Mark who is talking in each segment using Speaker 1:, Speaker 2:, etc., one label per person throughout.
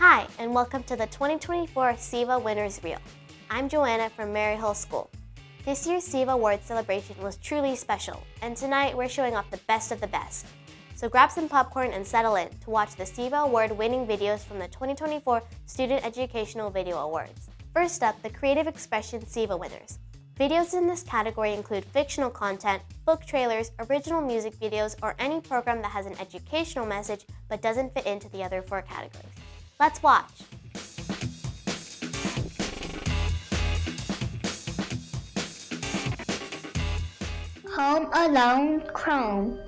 Speaker 1: Hi, and welcome to the 2024 SEVA Winners Reel. I'm Joanna from Maryhill School. This year's SEVA Award Celebration was truly special, and tonight we're showing off the best of the best. So grab some popcorn and settle in to watch the SEVA Award-winning videos from the 2024 Student Educational Video Awards. First up, the Creative Expression SEVA winners. Videos in this category include fictional content, book trailers, original music videos, or any program that has an educational message but doesn't fit into the other four categories. Let's watch.
Speaker 2: Home Alone Chrome.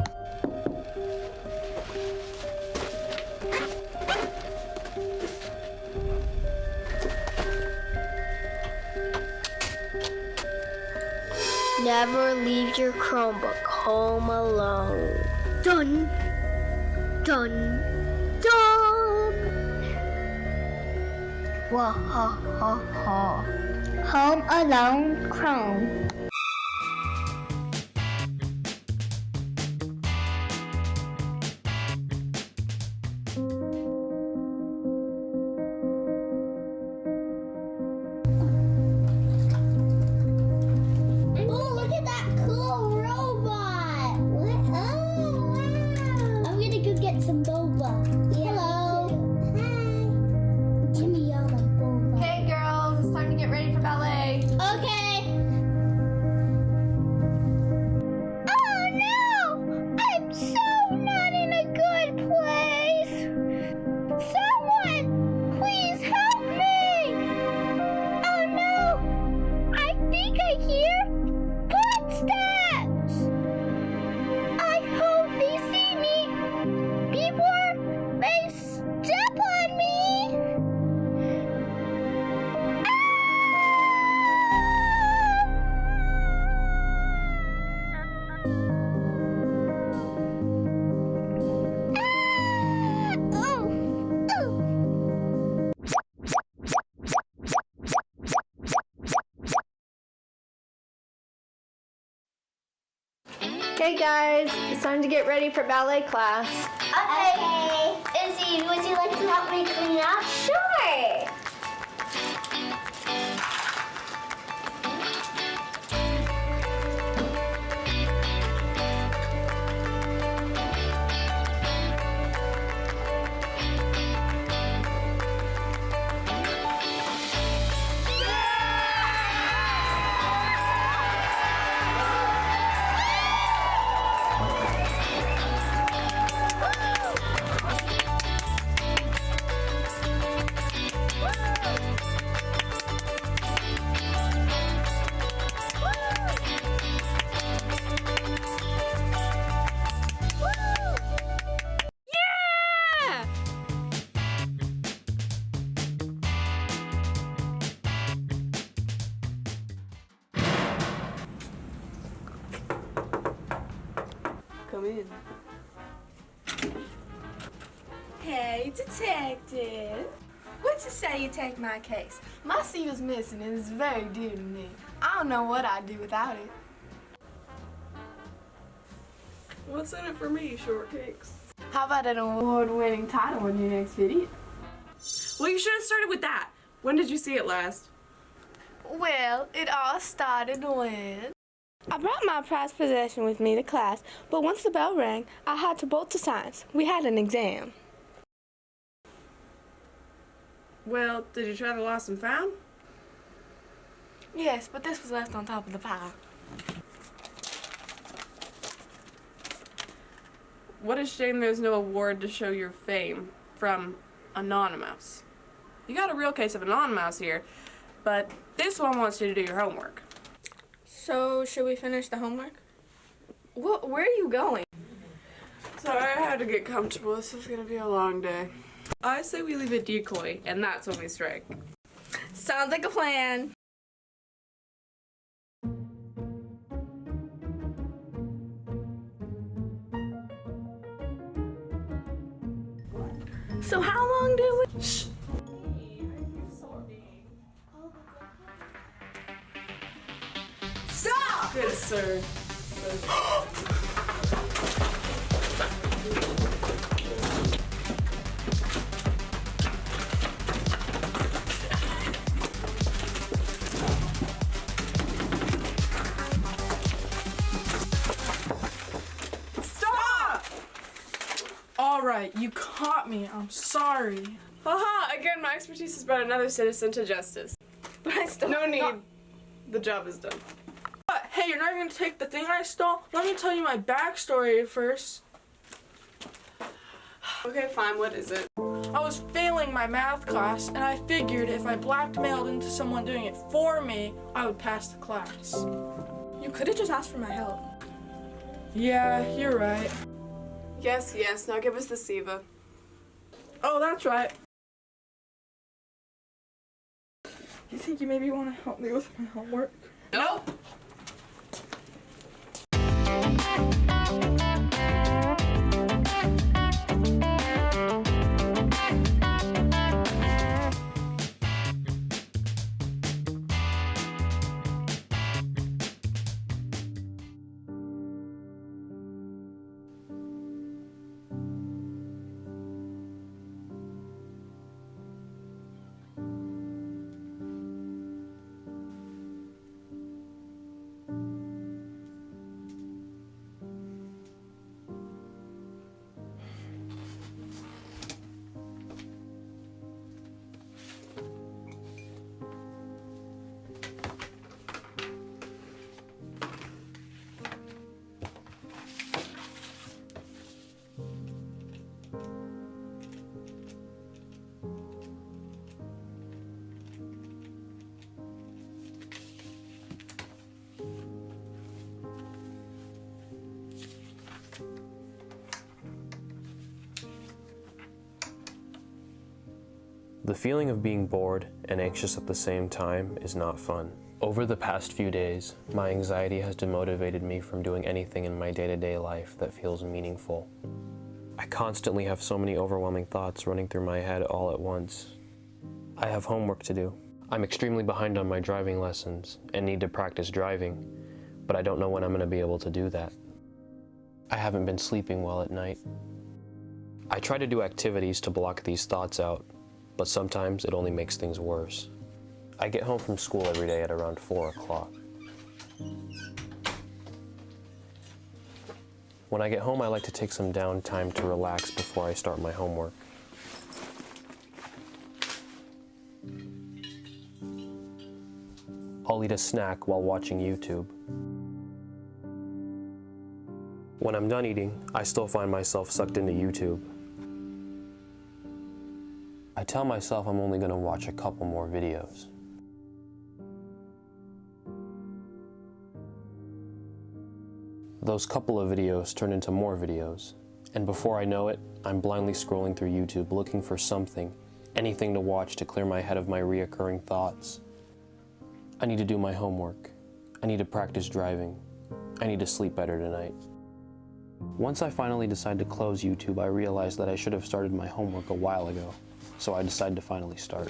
Speaker 2: Never leave your Chromebook home alone. Dun, dun, dun. Wah ha ha ha. Home Alone Chrome. Some boba. Hello. Hi. Give me all the boba.
Speaker 3: Hey girls, it's time to get ready for ballet.
Speaker 2: Okay. Oh no! I'm so not in a good place. Someone, please help me. Oh no! I think I hear footsteps. I hope they see me before they step on me.
Speaker 3: Okay guys, it's time to get ready for ballet class.
Speaker 2: Okay. Izzy, would you like to help me clean up? Sure.
Speaker 3: Come in.
Speaker 4: Hey, detective. What's to say you take my case? My seat is missing and it's very dear to me. I don't know what I'd do without it.
Speaker 5: What's in it for me, shortcakes?
Speaker 4: How about an award-winning title in your next video?
Speaker 5: Well, you should have started with that. When did you see it last?
Speaker 4: Well, it all started when I brought my prized possession with me to class, but once the bell rang, I had to bolt to science. We had an exam.
Speaker 5: Well, did you try the lost and found?
Speaker 4: Yes, but this was left on top of the pile.
Speaker 5: What a shame there's no award to show your fame from Anonymous. You got a real case of Anonymous here, but this one wants you to do your homework.
Speaker 4: So, should we finish the homework? Where are you going?
Speaker 5: Sorry, I had to get comfortable. This is gonna be a long day. I say we leave a decoy, and that's when we strike.
Speaker 4: Sounds like a plan. So how long do we... Shh.
Speaker 5: Stop! Good, sir. Alright, you caught me. I'm sorry. Haha, again, my expertise has brought another citizen to justice.
Speaker 4: But I still
Speaker 5: No need. The job is done. But, hey, you're not going to take the thing I stole? Let me tell you my backstory first. Okay, fine, what is it? I was failing my math class, and I figured if I blackmailed into someone doing it for me, I would pass the class.
Speaker 4: You could have just asked for my help.
Speaker 5: Yeah, you're right.
Speaker 6: Yes, now give us the SEVA.
Speaker 5: Oh, that's right. You think you maybe want to help me with my homework?
Speaker 6: Nope.
Speaker 7: The feeling of being bored and anxious at the same time is not fun. Over the past few days, my anxiety has demotivated me from doing anything in my day-to-day life that feels meaningful. I constantly have so many overwhelming thoughts running through my head all at once. I have homework to do. I'm extremely behind on my driving lessons and need to practice driving, but I don't know when I'm going to be able to do that. I haven't been sleeping well at night. I try to do activities to block these thoughts out, but sometimes it only makes things worse. I get home from school every day at around 4 o'clock. When I get home, I like to take some downtime to relax before I start my homework. I'll eat a snack while watching YouTube. When I'm done eating, I still find myself sucked into YouTube. I tell myself I'm only going to watch a couple more videos. Those couple of videos turn into more videos, and before I know it, I'm blindly scrolling through YouTube looking for something, anything to watch to clear my head of my reoccurring thoughts. I need to do my homework. I need to practice driving. I need to sleep better tonight. Once I finally decide to close YouTube, I realize that I should have started my homework a while ago. So I decided to finally start.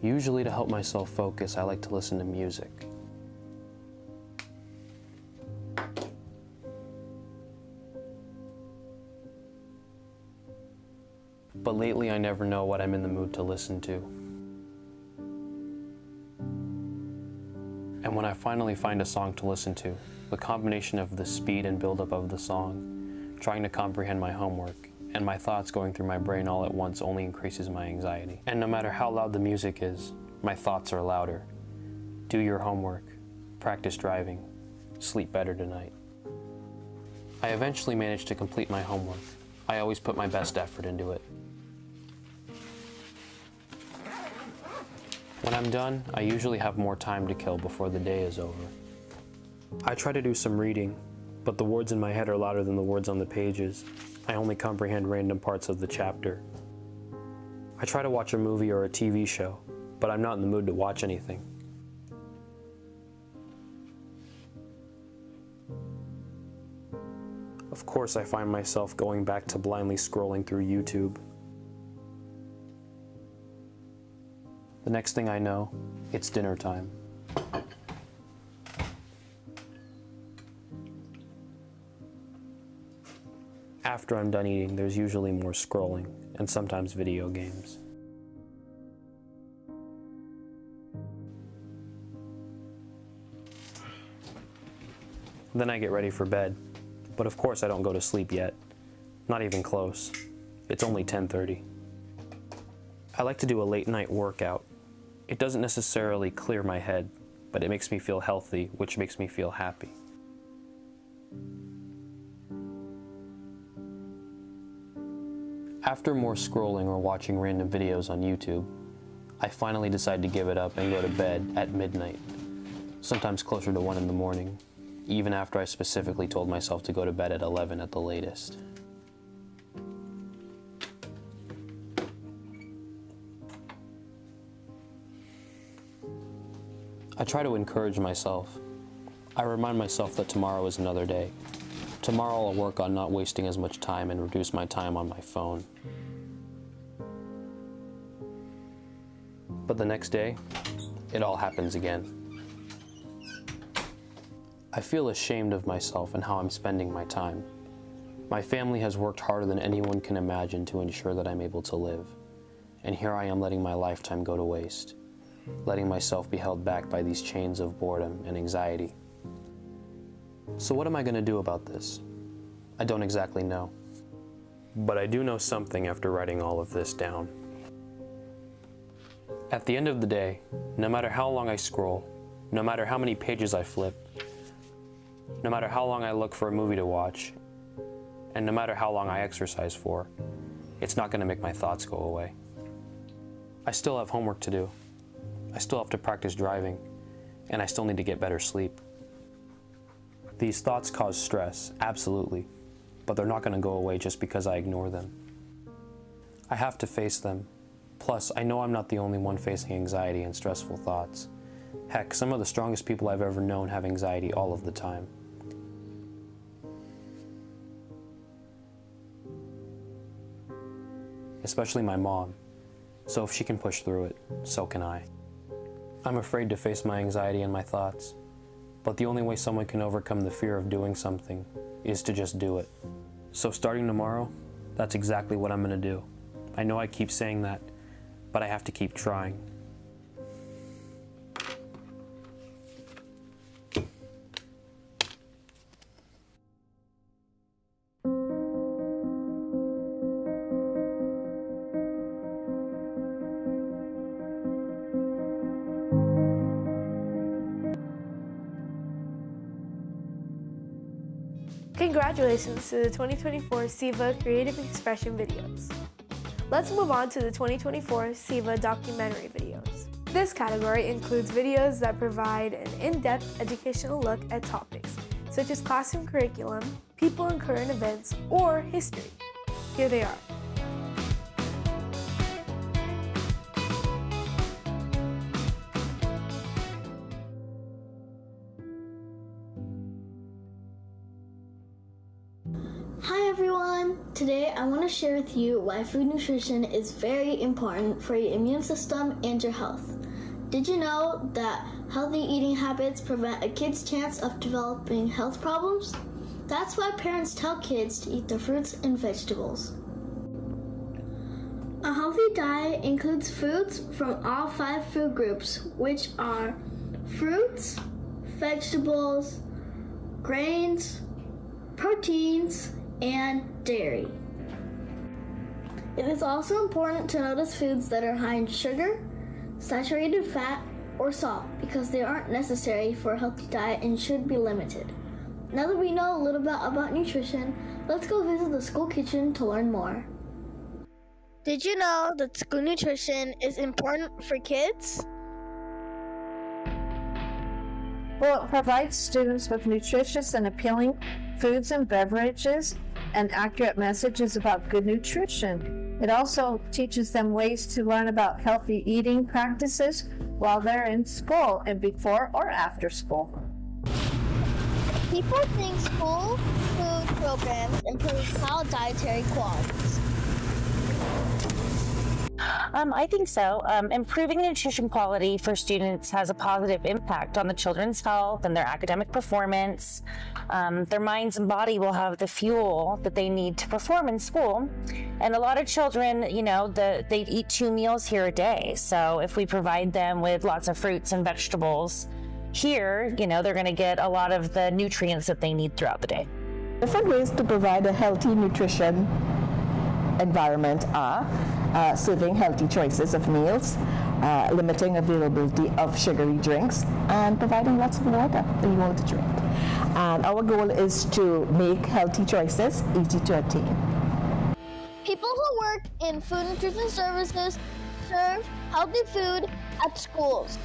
Speaker 7: Usually to help myself focus, I like to listen to music. But lately I never know what I'm in the mood to listen to. And when I finally find a song to listen to, the combination of the speed and buildup of the song, trying to comprehend my homework, and my thoughts going through my brain all at once only increases my anxiety. And no matter how loud the music is, my thoughts are louder. Do your homework, practice driving, sleep better tonight. I eventually managed to complete my homework. I always put my best effort into it. When I'm done, I usually have more time to kill before the day is over. I try to do some reading, but the words in my head are louder than the words on the pages. I only comprehend random parts of the chapter. I try to watch a movie or a TV show, but I'm not in the mood to watch anything. Of course, I find myself going back to blindly scrolling through YouTube. The next thing I know, it's dinner time. After I'm done eating, there's usually more scrolling, and sometimes video games. Then I get ready for bed, but of course I don't go to sleep yet. Not even close. It's only 10:30. I like to do a late night workout. It doesn't necessarily clear my head, but it makes me feel healthy, which makes me feel happy. After more scrolling or watching random videos on YouTube, I finally decide to give it up and go to bed at midnight, sometimes closer to 1 in the morning, even after I specifically told myself to go to bed at 11 at the latest. I try to encourage myself. I remind myself that tomorrow is another day. Tomorrow I'll work on not wasting as much time and reduce my time on my phone. But the next day, it all happens again. I feel ashamed of myself and how I'm spending my time. My family has worked harder than anyone can imagine to ensure that I'm able to live. And here I am letting my lifetime go to waste, letting myself be held back by these chains of boredom and anxiety. So what am I going to do about this? I don't exactly know. But I do know something after writing all of this down. At the end of the day, no matter how long I scroll, no matter how many pages I flip, no matter how long I look for a movie to watch, and no matter how long I exercise for, it's not going to make my thoughts go away. I still have homework to do. I still have to practice driving, and I still need to get better sleep. These thoughts cause stress, absolutely, but they're not going to go away just because I ignore them. I have to face them. Plus, I know I'm not the only one facing anxiety and stressful thoughts. Heck, some of the strongest people I've ever known have anxiety all of the time. Especially my mom. So if she can push through it, so can I. I'm afraid to face my anxiety and my thoughts, but the only way someone can overcome the fear of doing something is to just do it. So starting tomorrow, that's exactly what I'm going to do. I know I keep saying that, but I have to keep trying.
Speaker 4: Congratulations to the 2024 SEVA Creative Expression videos. Let's move on to the 2024 SEVA documentary videos. This category includes videos that provide an in-depth educational look at topics such as classroom curriculum, people and current events, or history. Here they are.
Speaker 2: Hi everyone! Today I want to share with you why food nutrition is very important for your immune system and your health. Did you know that healthy eating habits prevent a kid's chance of developing health problems? That's why parents tell kids to eat their fruits and vegetables. A healthy diet includes foods from all 5 food groups, which are fruits, vegetables, grains, proteins, and dairy. It is also important to notice foods that are high in sugar, saturated fat, or salt because they aren't necessary for a healthy diet and should be limited. Now that we know a little bit about nutrition, let's go visit the school kitchen to learn more. Did you know that school nutrition is important for kids?
Speaker 8: Well, it provides students with nutritious and appealing foods and beverages and accurate messages about good nutrition. It also teaches them ways to learn about healthy eating practices while they're in school and before or after school.
Speaker 2: People think school food programs improve child dietary qualities?
Speaker 9: I think so. Improving nutrition quality for students has a positive impact on the children's health and their academic performance. Their minds and body will have the fuel that they need to perform in school. And a lot of children, they eat 2 meals here a day. So if we provide them with lots of fruits and vegetables here, they're going to get a lot of the nutrients that they need throughout the day.
Speaker 10: Different ways to provide a healthy nutrition environment are serving healthy choices of meals, limiting availability of sugary drinks, and providing lots of water that you want to drink. And our goal is to make healthy choices easy to attain.
Speaker 2: People who work in food nutrition services serve healthy food at schools.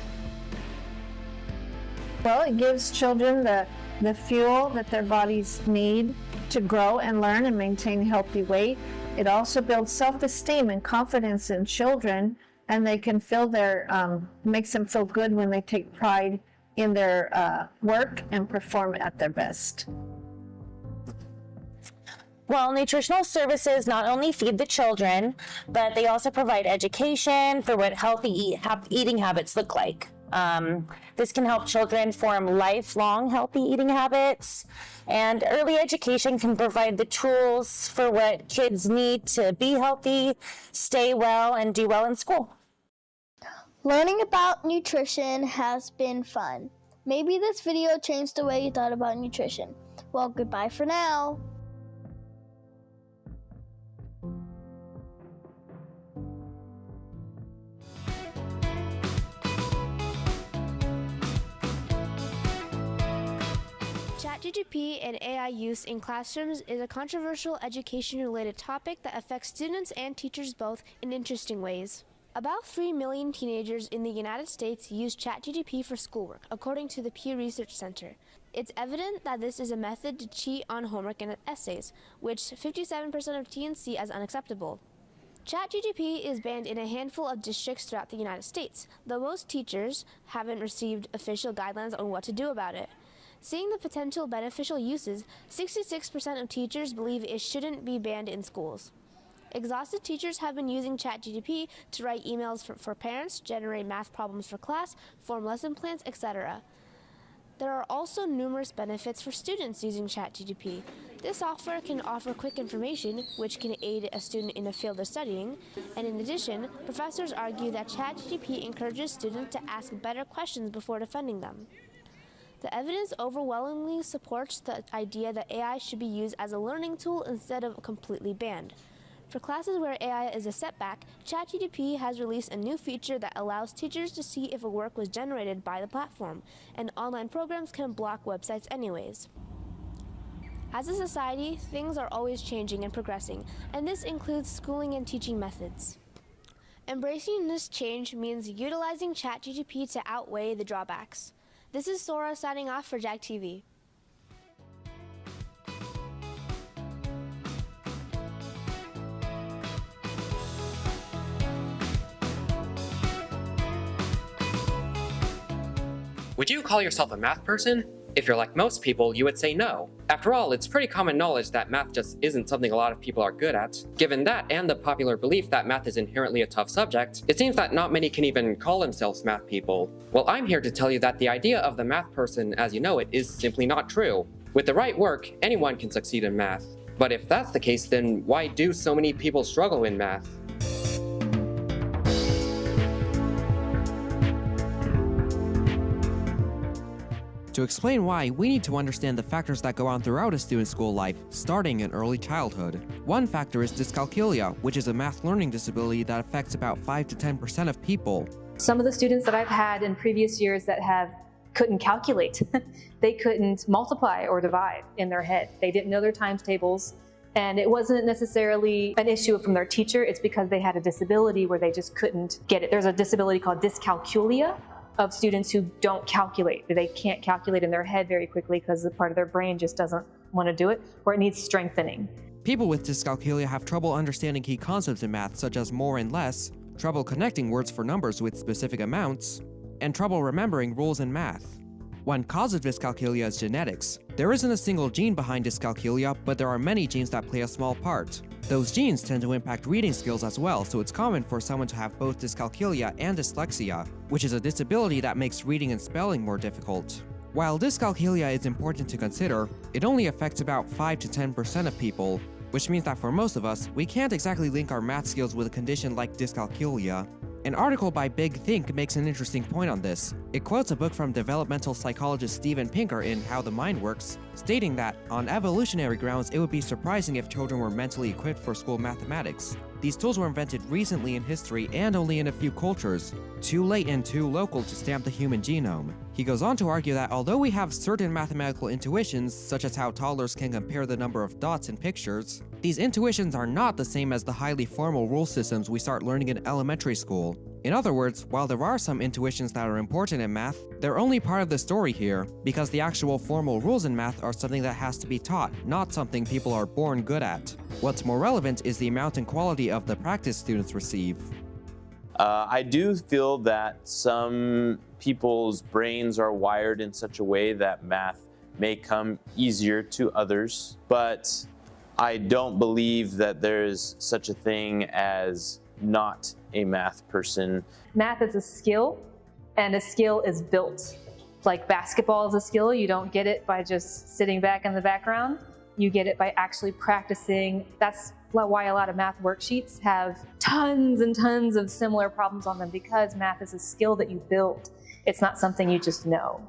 Speaker 8: Well, it gives children the fuel that their bodies need to grow and learn and maintain healthy weight. It also builds self-esteem and confidence in children, and they can feel makes them feel good when they take pride in their work and perform at their best.
Speaker 9: Well, nutritional services not only feed the children, but they also provide education for what healthy eating habits look like. This can help children form lifelong healthy eating habits, and early education can provide the tools for what kids need to be healthy, stay well, and do well in school.
Speaker 2: Learning about nutrition has been fun. Maybe this video changed the way you thought about nutrition. Well, goodbye for now.
Speaker 4: ChatGPT and AI use in classrooms is a controversial education-related topic that affects students and teachers both in interesting ways. About 3 million teenagers in the United States use ChatGPT for schoolwork, according to the Pew Research Center. It's evident that this is a method to cheat on homework and essays, which 57% of teens see as unacceptable. ChatGPT is banned in a handful of districts throughout the United States, though most teachers haven't received official guidelines on what to do about it. Seeing the potential beneficial uses, 66% of teachers believe it shouldn't be banned in schools. Exhausted teachers have been using ChatGPT to write emails for parents, generate math problems for class, form lesson plans, etc. There are also numerous benefits for students using ChatGPT. This software can offer quick information, which can aid a student in the field they're studying. And in addition, professors argue that ChatGPT encourages students to ask better questions before defending them. The evidence overwhelmingly supports the idea that AI should be used as a learning tool instead of completely banned. For classes where AI is a setback, ChatGPT has released a new feature that allows teachers to see if a work was generated by the platform, and online programs can block websites anyways. As a society, things are always changing and progressing, and this includes schooling and teaching methods. Embracing this change means utilizing ChatGPT to outweigh the drawbacks. This is Sora signing off for SECTv.
Speaker 11: Would you call yourself a math person? If you're like most people, you would say no. After all, it's pretty common knowledge that math just isn't something a lot of people are good at. Given that and the popular belief that math is inherently a tough subject, it seems that not many can even call themselves math people. Well, I'm here to tell you that the idea of the math person as you know it is simply not true. With the right work, anyone can succeed in math. But if that's the case, then why do so many people struggle in math?
Speaker 12: To explain why, we need to understand the factors that go on throughout a student's school life, starting in early childhood. One factor is dyscalculia, which is a math learning disability that affects about 5 to 10% of people.
Speaker 13: Some of the students that I've had in previous years that couldn't calculate. They couldn't multiply or divide in their head. They didn't know their times tables. And it wasn't necessarily an issue from their teacher, it's because they had a disability where they just couldn't get it. There's a disability called dyscalculia, of students who don't calculate. They can't calculate in their head very quickly because the part of their brain just doesn't want to do it, or it needs strengthening.
Speaker 12: People with dyscalculia have trouble understanding key concepts in math such as more and less, trouble connecting words for numbers with specific amounts, and trouble remembering rules in math. One cause of dyscalculia is genetics. There isn't a single gene behind dyscalculia, but there are many genes that play a small part. Those genes tend to impact reading skills as well, so it's common for someone to have both dyscalculia and dyslexia, which is a disability that makes reading and spelling more difficult. While dyscalculia is important to consider, it only affects about 5 to 10% of people, which means that for most of us, we can't exactly link our math skills with a condition like dyscalculia. An article by Big Think makes an interesting point on this. It quotes a book from developmental psychologist Steven Pinker in How the Mind Works, stating that, on evolutionary grounds, it would be surprising if children were mentally equipped for school mathematics. These tools were invented recently in history and only in a few cultures, too late and too local to stamp the human genome. He goes on to argue that although we have certain mathematical intuitions, such as how toddlers can compare the number of dots in pictures, these intuitions are not the same as the highly formal rule systems we start learning in elementary school. In other words, while there are some intuitions that are important in math, they're only part of the story here, because the actual formal rules in math are something that has to be taught, not something people are born good at. What's more relevant is the amount and quality of the practice students receive.
Speaker 14: I do feel that some people's brains are wired in such a way that math may come easier to others, but I don't believe that there's such a thing as not a math person.
Speaker 13: Math is a skill, and a skill is built. Like basketball is a skill, you don't get it by just sitting back in the background. You get it by actually practicing. That's why a lot of math worksheets have tons and tons of similar problems on them, because math is a skill that you build. It's not something you just know.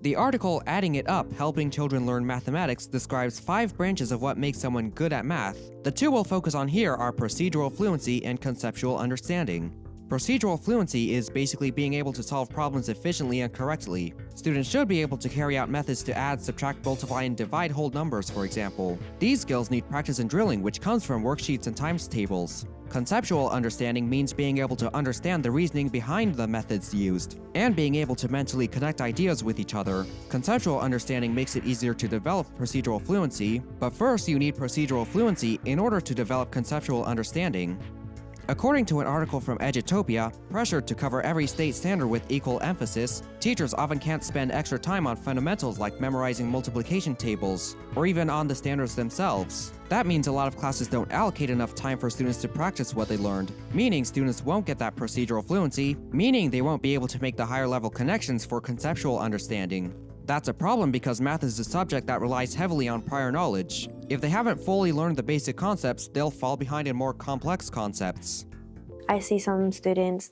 Speaker 12: The article Adding It Up, Helping Children Learn Mathematics describes 5 branches of what makes someone good at math. The 2 we'll focus on here are procedural fluency and conceptual understanding. Procedural fluency is basically being able to solve problems efficiently and correctly. Students should be able to carry out methods to add, subtract, multiply, and divide whole numbers, for example. These skills need practice and drilling, which comes from worksheets and times tables. Conceptual understanding means being able to understand the reasoning behind the methods used, and being able to mentally connect ideas with each other. Conceptual understanding makes it easier to develop procedural fluency, but first you need procedural fluency in order to develop conceptual understanding. According to an article from Edutopia, pressured to cover every state standard with equal emphasis, teachers often can't spend extra time on fundamentals like memorizing multiplication tables, or even on the standards themselves. That means a lot of classes don't allocate enough time for students to practice what they learned, meaning students won't get that procedural fluency, meaning they won't be able to make the higher level connections for conceptual understanding. That's a problem because math is a subject that relies heavily on prior knowledge. If they haven't fully learned the basic concepts, they'll fall behind in more complex concepts.
Speaker 15: I see some students,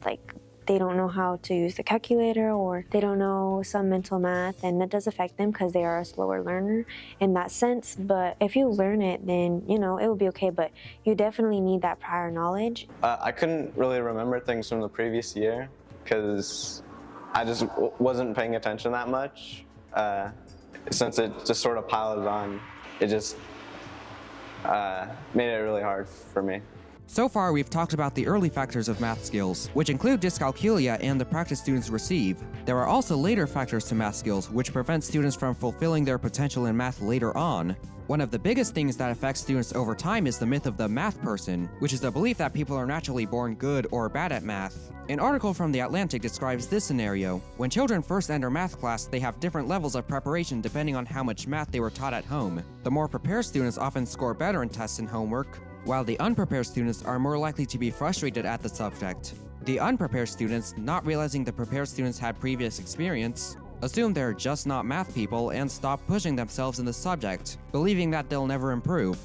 Speaker 15: they don't know how to use the calculator, or they don't know some mental math, and that does affect them because they are a slower learner in that sense. But if you learn it, then, it will be okay, but you definitely need that prior knowledge.
Speaker 16: I couldn't really remember things from the previous year because I just wasn't paying attention that much. Since it just sort of piled on, it just made it really hard for me.
Speaker 12: So far, we've talked about the early factors of math skills, which include dyscalculia and the practice students receive. There are also later factors to math skills, which prevent students from fulfilling their potential in math later on. One of the biggest things that affects students over time is the myth of the math person, which is the belief that people are naturally born good or bad at math. An article from The Atlantic describes this scenario. When children first enter math class, they have different levels of preparation depending on how much math they were taught at home. The more prepared students often score better in tests and homework, while the unprepared students are more likely to be frustrated at the subject. The unprepared students, not realizing the prepared students had previous experience, assume they're just not math people and stop pushing themselves in the subject, believing that they'll never improve.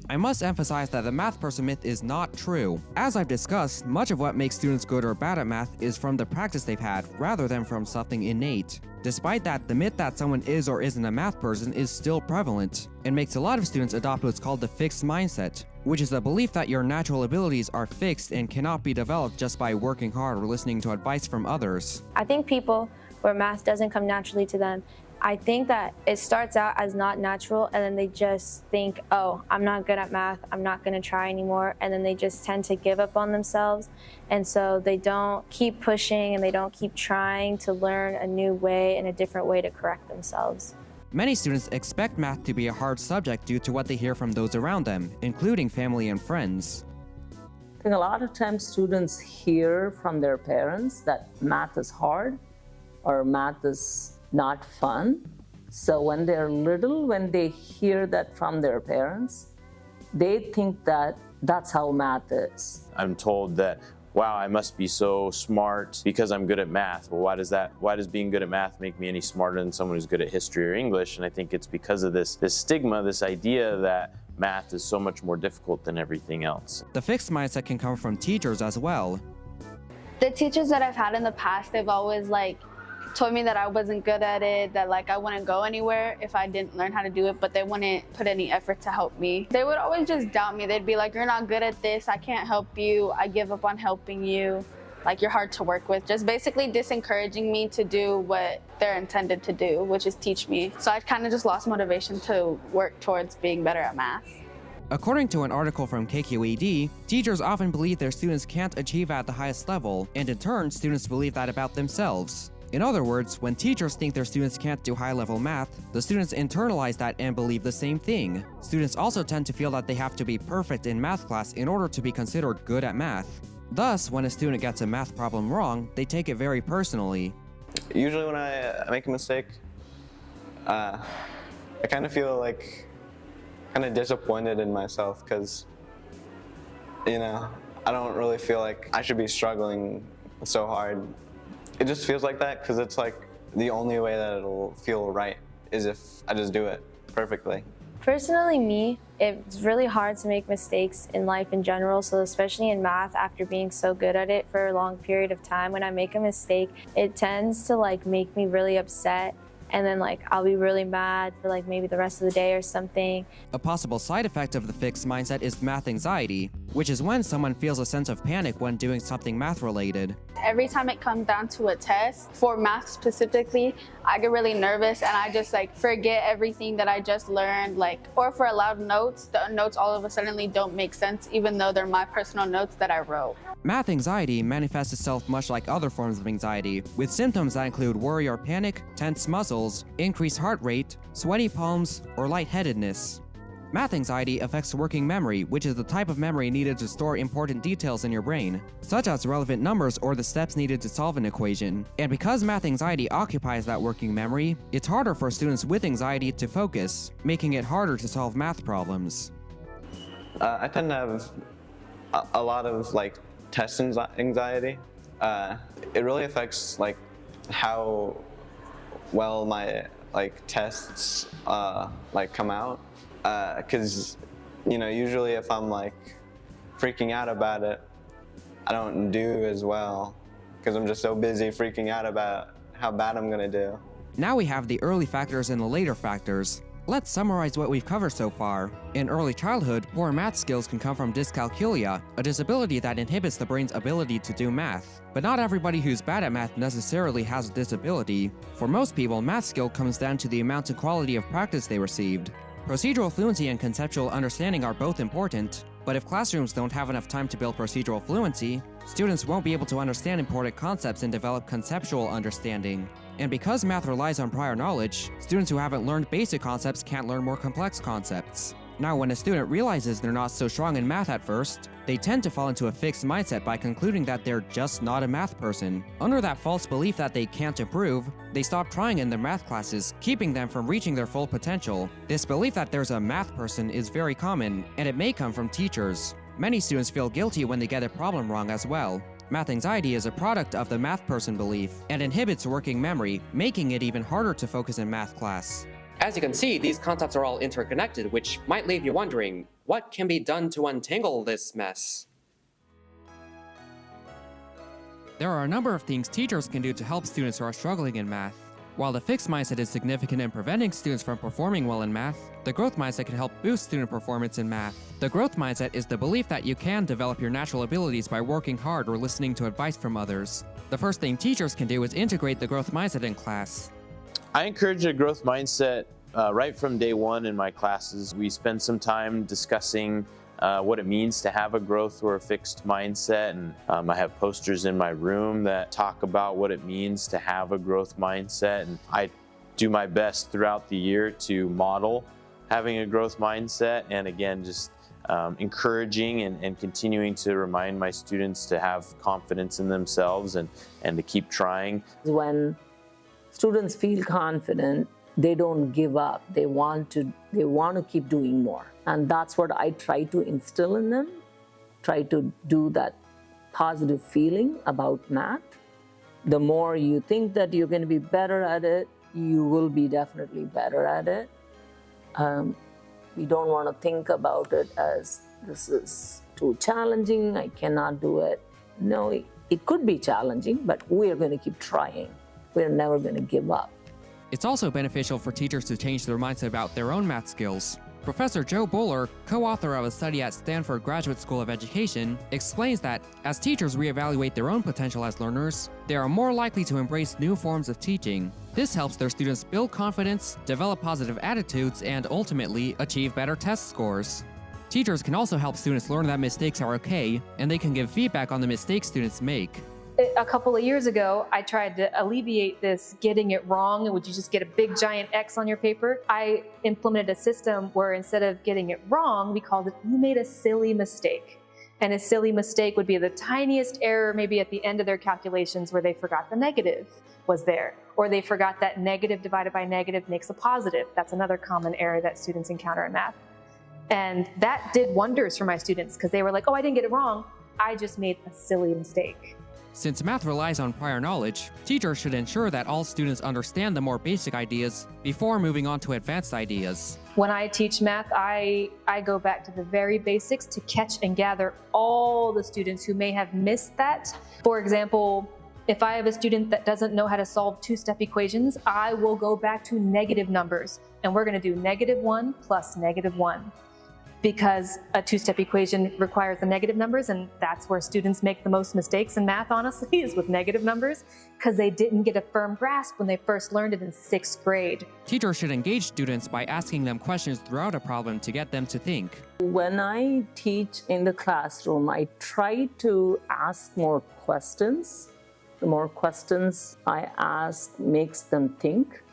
Speaker 12: I must emphasize that the math person myth is not true. As I've discussed, much of what makes students good or bad at math is from the practice they've had, rather than from something innate. Despite that, the myth that someone is or isn't a math person is still prevalent, and makes a lot of students adopt what's called the fixed mindset, which is a belief that your natural abilities are fixed and cannot be developed just by working hard or listening to advice from others.
Speaker 15: I think people where math doesn't come naturally to them, I think that it starts out as not natural, and then they just think, oh, I'm not good at math, I'm not going to try anymore, and then they just tend to give up on themselves, and so they don't keep pushing and they don't keep trying to learn a new way and a different way to correct themselves.
Speaker 12: Many students expect math to be a hard subject due to what they hear from those around them, including family and friends.
Speaker 17: I think a lot of times students hear from their parents that math is hard, or math is not fun. So when they're little, when they hear that from their parents, they think that that's how math is.
Speaker 14: I'm told that, wow, I must be so smart because I'm good at math. Well, why does being good at math make me any smarter than someone who's good at history or English? And I think it's because of this stigma, this idea that math is so much more difficult than everything else.
Speaker 12: The fixed mindset can come from teachers as well.
Speaker 18: The teachers that I've had in the past, they've always told me that I wasn't good at it, that I wouldn't go anywhere if I didn't learn how to do it, but they wouldn't put any effort to help me. They would always just doubt me. They'd be like, you're not good at this, I can't help you, I give up on helping you, you're hard to work with. Just basically disencouraging me to do what they're intended to do, which is teach me. So I kind of just lost motivation to work towards being better at math.
Speaker 12: According to an article from KQED, teachers often believe their students can't achieve at the highest level, and in turn, students believe that about themselves. In other words, when teachers think their students can't do high-level math, the students internalize that and believe the same thing. Students also tend to feel that they have to be perfect in math class in order to be considered good at math. Thus, when a student gets a math problem wrong, they take it very personally.
Speaker 16: Usually when I make a mistake, I kind of feel kind of disappointed in myself because, I don't really feel like I should be struggling so hard. It just feels like that because it's the only way that it'll feel right is if I just do it perfectly.
Speaker 15: Personally, me, it's really hard to make mistakes in life in general, so especially in math, after being so good at it for a long period of time, when I make a mistake, it tends to make me really upset, and then I'll be really mad for maybe the rest of the day or something.
Speaker 12: A possible side effect of the fixed mindset is math anxiety, which is when someone feels a sense of panic when doing something math-related.
Speaker 18: Every time it comes down to a test, for math specifically, I get really nervous and I just forget everything that I just learned, or for allowed notes, the notes all of a sudden don't make sense even though they're my personal notes that I wrote.
Speaker 12: Math anxiety manifests itself much like other forms of anxiety, with symptoms that include worry or panic, tense muscles, increased heart rate, sweaty palms, or lightheadedness. Math anxiety affects working memory, which is the type of memory needed to store important details in your brain, such as relevant numbers or the steps needed to solve an equation. And because math anxiety occupies that working memory, it's harder for students with anxiety to focus, making it harder to solve math problems.
Speaker 16: I tend to have a lot of test anxiety. It really affects how well my tests come out. Because usually if I'm freaking out about it, I don't do as well because I'm just so busy freaking out about how bad I'm gonna do.
Speaker 12: Now we have the early factors and the later factors. Let's summarize what we've covered so far. In early childhood, poor math skills can come from dyscalculia, a disability that inhibits the brain's ability to do math. But not everybody who's bad at math necessarily has a disability. For most people, math skill comes down to the amount and quality of practice they received. Procedural fluency and conceptual understanding are both important, but if classrooms don't have enough time to build procedural fluency, students won't be able to understand important concepts and develop conceptual understanding. And because math relies on prior knowledge, students who haven't learned basic concepts can't learn more complex concepts. Now, when a student realizes they're not so strong in math at first, they tend to fall into a fixed mindset by concluding that they're just not a math person. Under that false belief that they can't improve, they stop trying in their math classes, keeping them from reaching their full potential. This belief that there's a math person is very common, and it may come from teachers. Many students feel guilty when they get a problem wrong as well. Math anxiety is a product of the math person belief, and inhibits working memory, making it even harder to focus in math class.
Speaker 11: As you can see, these concepts are all interconnected, which might leave you wondering, what can be done to untangle this mess?
Speaker 12: There are a number of things teachers can do to help students who are struggling in math. While the fixed mindset is significant in preventing students from performing well in math, the growth mindset can help boost student performance in math. The growth mindset is the belief that you can develop your natural abilities by working hard or listening to advice from others. The first thing teachers can do is integrate the growth mindset in class.
Speaker 14: I encourage a growth mindset right from day one in my classes. We spend some time discussing what it means to have a growth or a fixed mindset, and I have posters in my room that talk about what it means to have a growth mindset, and I do my best throughout the year to model having a growth mindset, and again just encouraging and continuing to remind my students to have confidence in themselves and to keep trying.
Speaker 17: When students feel confident, they don't give up. They want to keep doing more. And that's what I try to instill in them, try to do that positive feeling about math. The more you think that you're going to be better at it, you will be definitely better at it. We don't want to think about it as this is too challenging, I cannot do it. No, it could be challenging, but we are going to keep trying. We're never going to give up.
Speaker 12: It's also beneficial for teachers to change their mindset about their own math skills. Professor Joe Bowler, co-author of a study at Stanford Graduate School of Education, explains that as teachers reevaluate their own potential as learners, they are more likely to embrace new forms of teaching. This helps their students build confidence, develop positive attitudes, and ultimately achieve better test scores. Teachers can also help students learn that mistakes are okay, and they can give feedback on the mistakes students make.
Speaker 13: A couple of years ago, I tried to alleviate this getting it wrong, would you just get a big giant X on your paper? I implemented a system where instead of getting it wrong, we called it, you made a silly mistake. And a silly mistake would be the tiniest error maybe at the end of their calculations where they forgot the negative was there, or they forgot that negative divided by negative makes a positive. That's another common error that students encounter in math. And that did wonders for my students because they were like, oh, I didn't get it wrong. I just made a silly mistake.
Speaker 12: Since math relies on prior knowledge, teachers should ensure that all students understand the more basic ideas before moving on to advanced ideas.
Speaker 13: When I teach math, I go back to the very basics to catch and gather all the students who may have missed that. For example, if I have a student that doesn't know how to solve two-step equations, I will go back to negative numbers, and we're going to do -1 plus -1. Because a two-step equation requires the negative numbers, and that's where students make the most mistakes in math, honestly, is with negative numbers, because they didn't get a firm grasp when they first learned it in 6th grade.
Speaker 12: Teachers should engage students by asking them questions throughout a problem to get them to think.
Speaker 17: When I teach in the classroom, I try to ask more questions. The more questions I ask makes them think.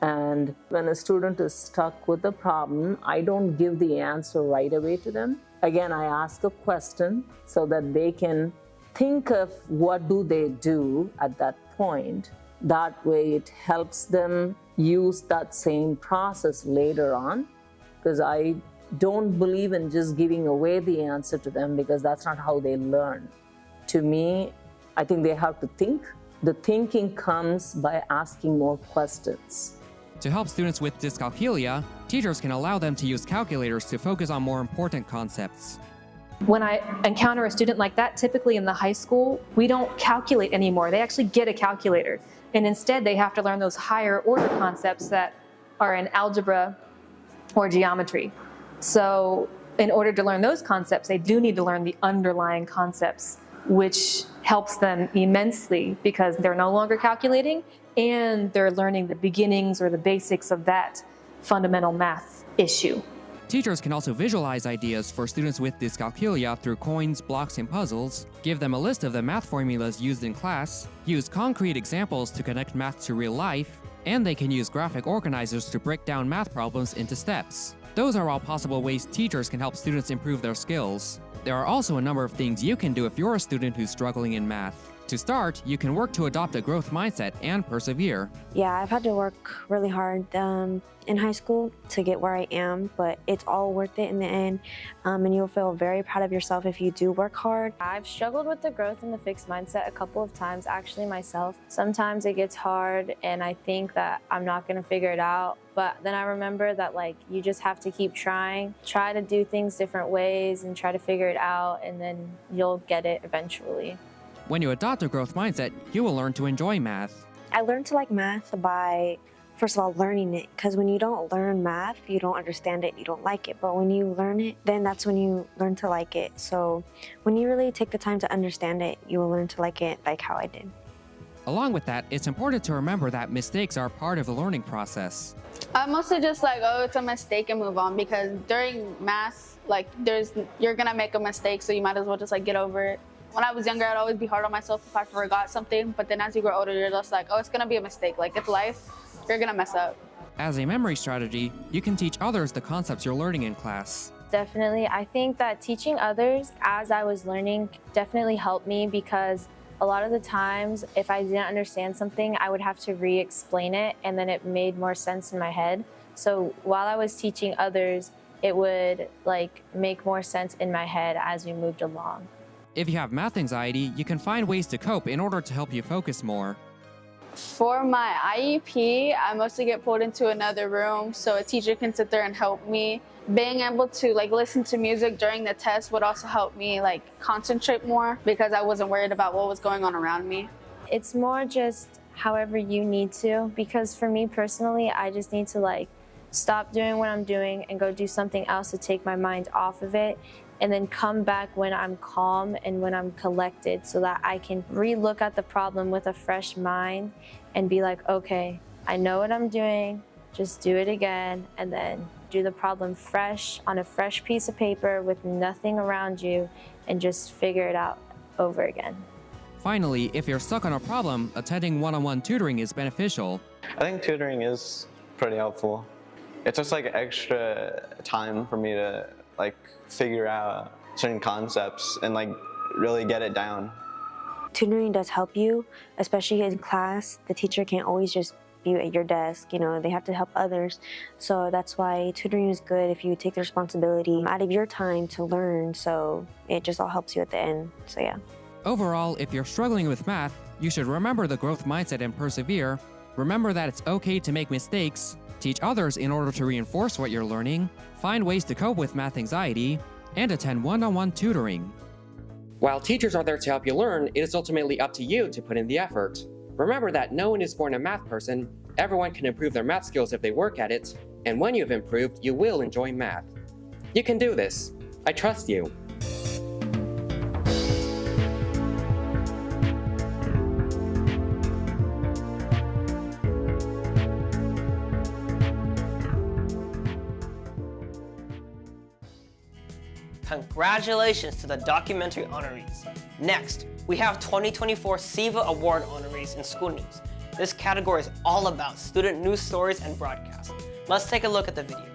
Speaker 17: And when a student is stuck with a problem, I don't give the answer right away to them. Again, I ask a question so that they can think of what do they do at that point. That way it helps them use that same process later on, because I don't believe in just giving away the answer to them, because that's not how they learn. To me, I think they have to think. The thinking comes by asking more questions.
Speaker 12: To help students with dyscalculia, teachers can allow them to use calculators to focus on more important concepts.
Speaker 13: When I encounter a student like that, typically in the high school, we don't calculate anymore. They actually get a calculator. And instead, they have to learn those higher order concepts that are in algebra or geometry. So in order to learn those concepts, they do need to learn the underlying concepts, which helps them immensely because they're no longer calculating and they're learning the beginnings or the basics of that fundamental math issue.
Speaker 12: Teachers can also visualize ideas for students with dyscalculia through coins, blocks, and puzzles, give them a list of the math formulas used in class, use concrete examples to connect math to real life, and they can use graphic organizers to break down math problems into steps. Those are all possible ways teachers can help students improve their skills. There are also a number of things you can do if you're a student who's struggling in math. To start, you can work to adopt a growth mindset and persevere.
Speaker 19: Yeah, I've had to work really hard in high school to get where I am, but it's all worth it in the end, and you'll feel very proud of yourself if you do work hard.
Speaker 15: I've struggled with the growth and the fixed mindset a couple of times, actually, myself. Sometimes it gets hard, and I think that I'm not going to figure it out, but then I remember that, like, you just have to keep trying, try to do things different ways, and try to figure it out, and then you'll get it eventually.
Speaker 12: When you adopt a growth mindset, you will learn to enjoy math.
Speaker 19: I learned to like math by, first of all, learning it. Because when you don't learn math, you don't understand it, you don't like it. But when you learn it, then that's when you learn to like it. So when you really take the time to understand it, you will learn to like it like how I did.
Speaker 12: Along with that, it's important to remember that mistakes are part of the learning process.
Speaker 18: I'm mostly just like, oh, it's a mistake and move on, because during math, like, you're gonna make a mistake, so you might as well just like get over it. When I was younger, I'd always be hard on myself if I forgot something, but then as you grow older, you're just like, oh, it's gonna be a mistake. Like, it's life, you're gonna mess up.
Speaker 12: As a memory strategy, you can teach others the concepts you're learning in class.
Speaker 15: Definitely. I think that teaching others as I was learning definitely helped me because A lot of the times, if I didn't understand something, I would have to re-explain it, and then it made more sense in my head. So while I was teaching others, it would like make more sense in my head as we moved along.
Speaker 12: If you have math anxiety, you can find ways to cope in order to help you focus more.
Speaker 18: For my IEP, I mostly get pulled into another room so a teacher can sit there and help me. Being able to like listen to music during the test would also help me like concentrate more because I wasn't worried about what was going on around me.
Speaker 15: It's more just however you need to, because for me personally, I just need to like stop doing what I'm doing and go do something else to take my mind off of it, and then come back when I'm calm and when I'm collected so that I can re-look at the problem with a fresh mind and be like, okay, I know what I'm doing, just do it again, and then do the problem fresh on a fresh piece of paper with nothing around you and just figure it out over again.
Speaker 12: Finally, if you're stuck on a problem, attending one-on-one tutoring is beneficial.
Speaker 16: I think tutoring is pretty helpful. It's just like extra time for me to like figure out certain concepts and like really get it down.
Speaker 19: Tutoring does help you, especially in class. The teacher can't always just be at your desk, you know, they have to help others. So that's why tutoring is good if you take the responsibility out of your time to learn, so it just all helps you at the end, so yeah.
Speaker 12: Overall, if you're struggling with math, you should remember the growth mindset and persevere. Remember that it's okay to make mistakes, teach others in order to reinforce what you're learning, find ways to cope with math anxiety, and attend one-on-one tutoring.
Speaker 11: While teachers are there to help you learn, it is ultimately up to you to put in the effort. Remember that no one is born a math person, everyone can improve their math skills if they work at it, and when you've improved, you will enjoy math. You can do this. I trust you.
Speaker 20: Congratulations to the documentary honorees. Next, we have 2024 SEVA Award honorees in school news. This category is all about student news stories and broadcasts. Let's take a look at the video.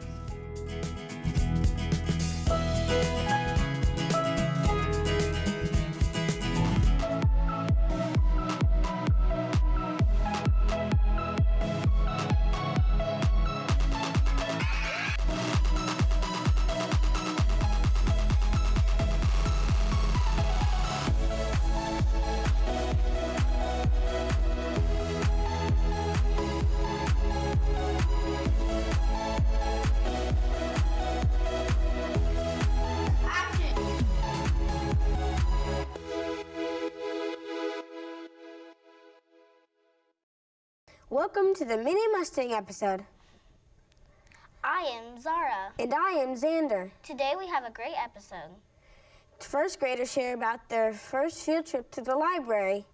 Speaker 21: Welcome to the Mini Mustang episode.
Speaker 1: I am Zara.
Speaker 21: And I am Xander.
Speaker 1: Today we have a great episode.
Speaker 21: First graders share about their first field trip to the library.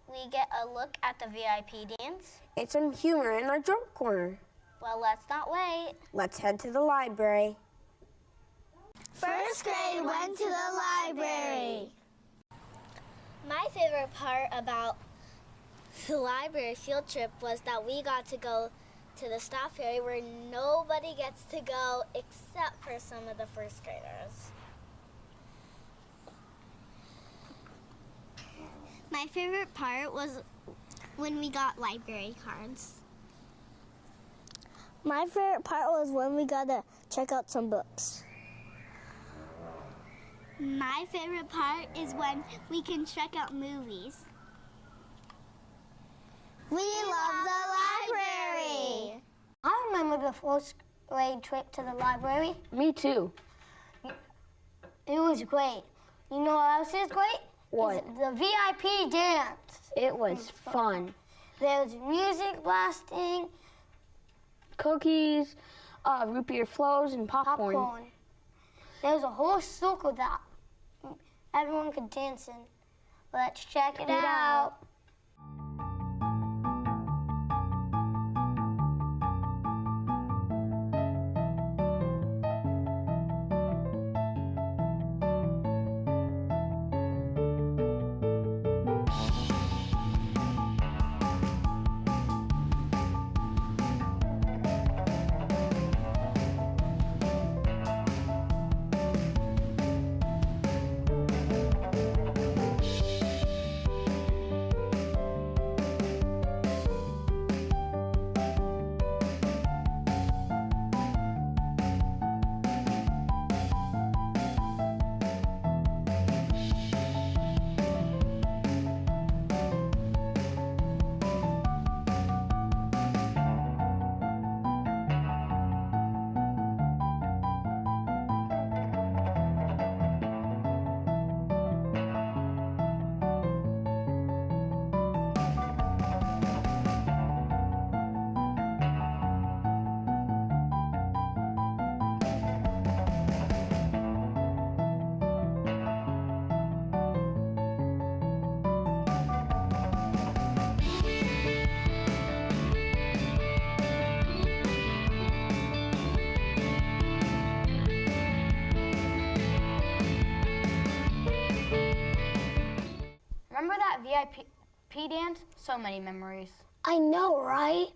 Speaker 1: We get a look at the VIP dance.
Speaker 21: And some humor in our joke corner.
Speaker 1: Well, let's not wait.
Speaker 21: Let's head to the library.
Speaker 2: First grade went to the library.
Speaker 1: My favorite part about the library field trip was that we got to go to the staff area where nobody gets to go except for some of the first graders.
Speaker 2: My favorite part was when we got library cards.
Speaker 21: My favorite part was when we got to check out some books.
Speaker 2: My favorite part is when we can check out movies.
Speaker 21: We love the library! I remember the first grade trip to the library.
Speaker 3: Me too.
Speaker 21: It was great. You know what else is great?
Speaker 3: What?
Speaker 21: The VIP dance.
Speaker 3: It was fun.
Speaker 21: There was music blasting.
Speaker 3: Cookies, root beer flows, and popcorn.
Speaker 21: There was a whole circle that everyone could dance in. Let's check it out.
Speaker 5: VIP dance, so many memories.
Speaker 21: I know, right?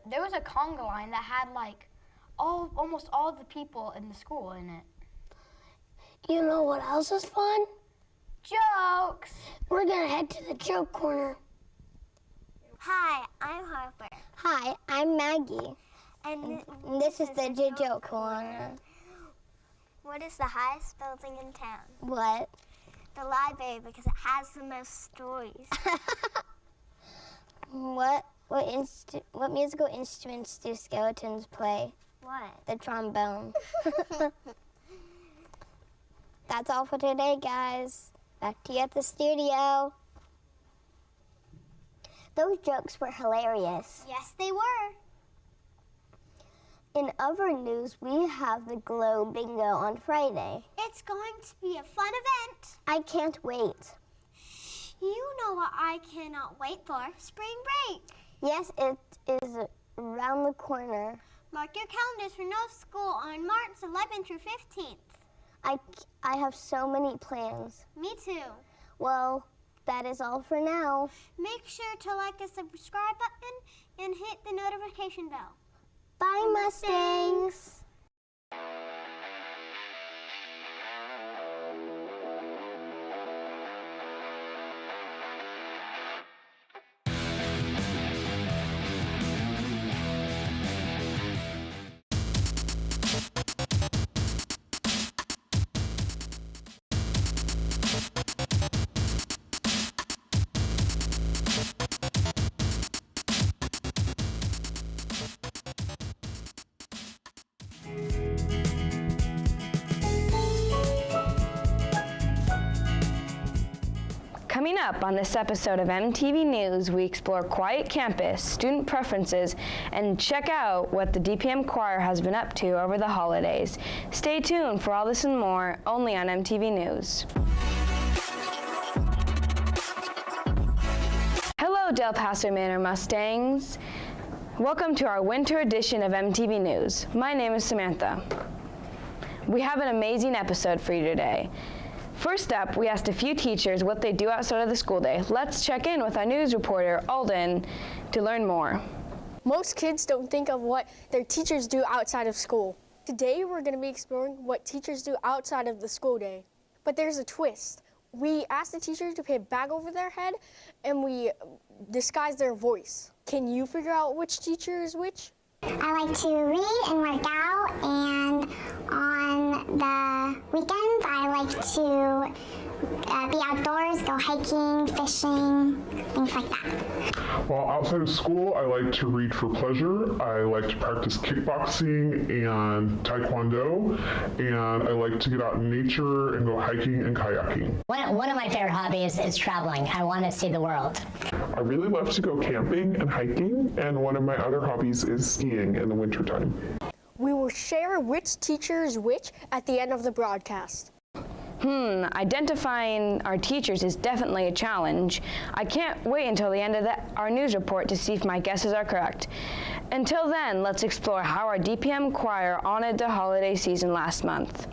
Speaker 5: There was a conga line that had like almost all the people in the school in it.
Speaker 21: You know what else is fun?
Speaker 5: Jokes!
Speaker 21: We're gonna head to the joke corner.
Speaker 1: Hi, I'm Harper.
Speaker 21: Hi, I'm Maggie.
Speaker 1: And
Speaker 21: This is the joke corner.
Speaker 1: What is the highest building in town?
Speaker 21: What?
Speaker 1: The library, because it has the most stories.
Speaker 21: What musical instruments do skeletons play?
Speaker 1: What?
Speaker 21: The trombone. That's all for today, guys. Back to you at the studio. Those jokes were hilarious.
Speaker 1: Yes, they were.
Speaker 21: In other news, we have the Glow Bingo on Friday.
Speaker 1: It's going to be a fun event.
Speaker 21: I can't wait.
Speaker 1: You know what I cannot wait for? Spring break.
Speaker 21: Yes, it is around the corner.
Speaker 1: Mark your calendars for no school on March 11th through 15th.
Speaker 21: I have so many plans.
Speaker 1: Me too.
Speaker 21: Well, that is all for now.
Speaker 1: Make sure to like the subscribe button and hit the notification bell.
Speaker 21: Bye, Mustangs.
Speaker 22: Coming up on this episode of MTV News, we explore Quiet Campus, student preferences, and check out what the DPM choir has been up to over the holidays. Stay tuned for all this and more, only on MTV News. Hello, Del Paso Manor Mustangs. Welcome to our winter edition of MTV News. My name is Samantha. We have an amazing episode for you today. First up, we asked a few teachers what they do outside of the school day. Let's check in with our news reporter, Alden, to learn more.
Speaker 23: Most kids don't think of what their teachers do outside of school. Today, we're going to be exploring what teachers do outside of the school day. But there's a twist. We asked the teachers to put a bag over their head, and we disguise their voice. Can you figure out which teacher is which?
Speaker 21: I like to read and work out, and on the weekends I like to be outdoors, go hiking, fishing, things like that.
Speaker 24: Well, outside of school, I like to read for pleasure. I like to practice kickboxing and taekwondo, and I like to get out in nature and go hiking and kayaking.
Speaker 25: One of my favorite hobbies is traveling. I want to see the world.
Speaker 24: I really love to go camping and hiking, and one of my other hobbies is skiing in the wintertime.
Speaker 23: We will share which teacher is which at the end of the broadcast.
Speaker 22: Identifying our teachers is definitely a challenge. I can't wait until the end of our news report to see if my guesses are correct. Until then, let's explore how our DPM choir honored the holiday season last month.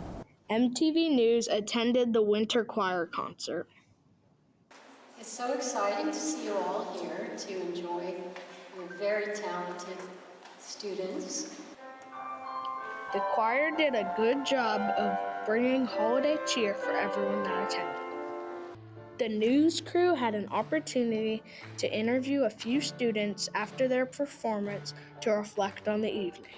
Speaker 23: MTV News attended the Winter Choir concert.
Speaker 26: It's so exciting to see you all here to enjoy your very talented students.
Speaker 23: The choir did a good job of bringing holiday cheer for everyone that attended. The news crew had an opportunity to interview a few students after their performance to reflect on the evening.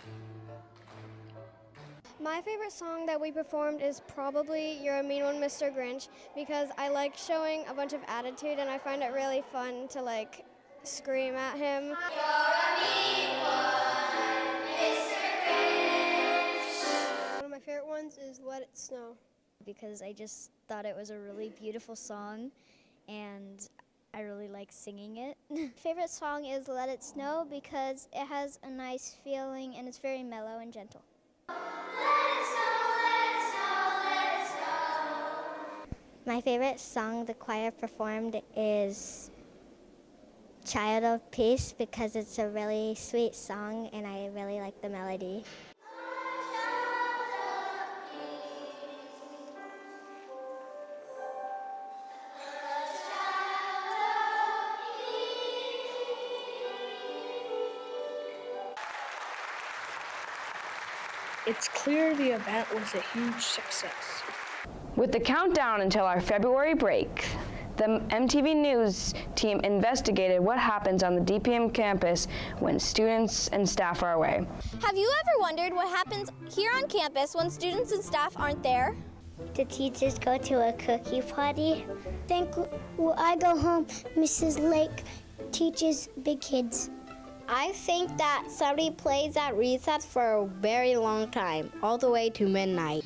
Speaker 27: My favorite song that we performed is probably You're a Mean One, Mr. Grinch, because I like showing a bunch of attitude and I find it really fun to like scream at him. You're a mean one, Mr. Grinch. One of my favorite ones is Let It Snow, because I just thought it was a really beautiful song and I really like singing it. Favorite song is Let It Snow because it has a nice feeling and it's very mellow and gentle. My favorite song the choir performed is Child of Peace because it's a really sweet song and I really like the melody.
Speaker 4: It's clear the event was a huge success.
Speaker 22: With the countdown until our February break, the MTV News team investigated what happens on the DPM campus when students and staff are away.
Speaker 6: Have you ever wondered what happens here on campus when students and staff aren't there?
Speaker 21: The teachers go to a cookie party. Think when I go home, Mrs. Lake teaches big kids.
Speaker 6: I think that somebody plays at recess for a very long time, all the way to midnight.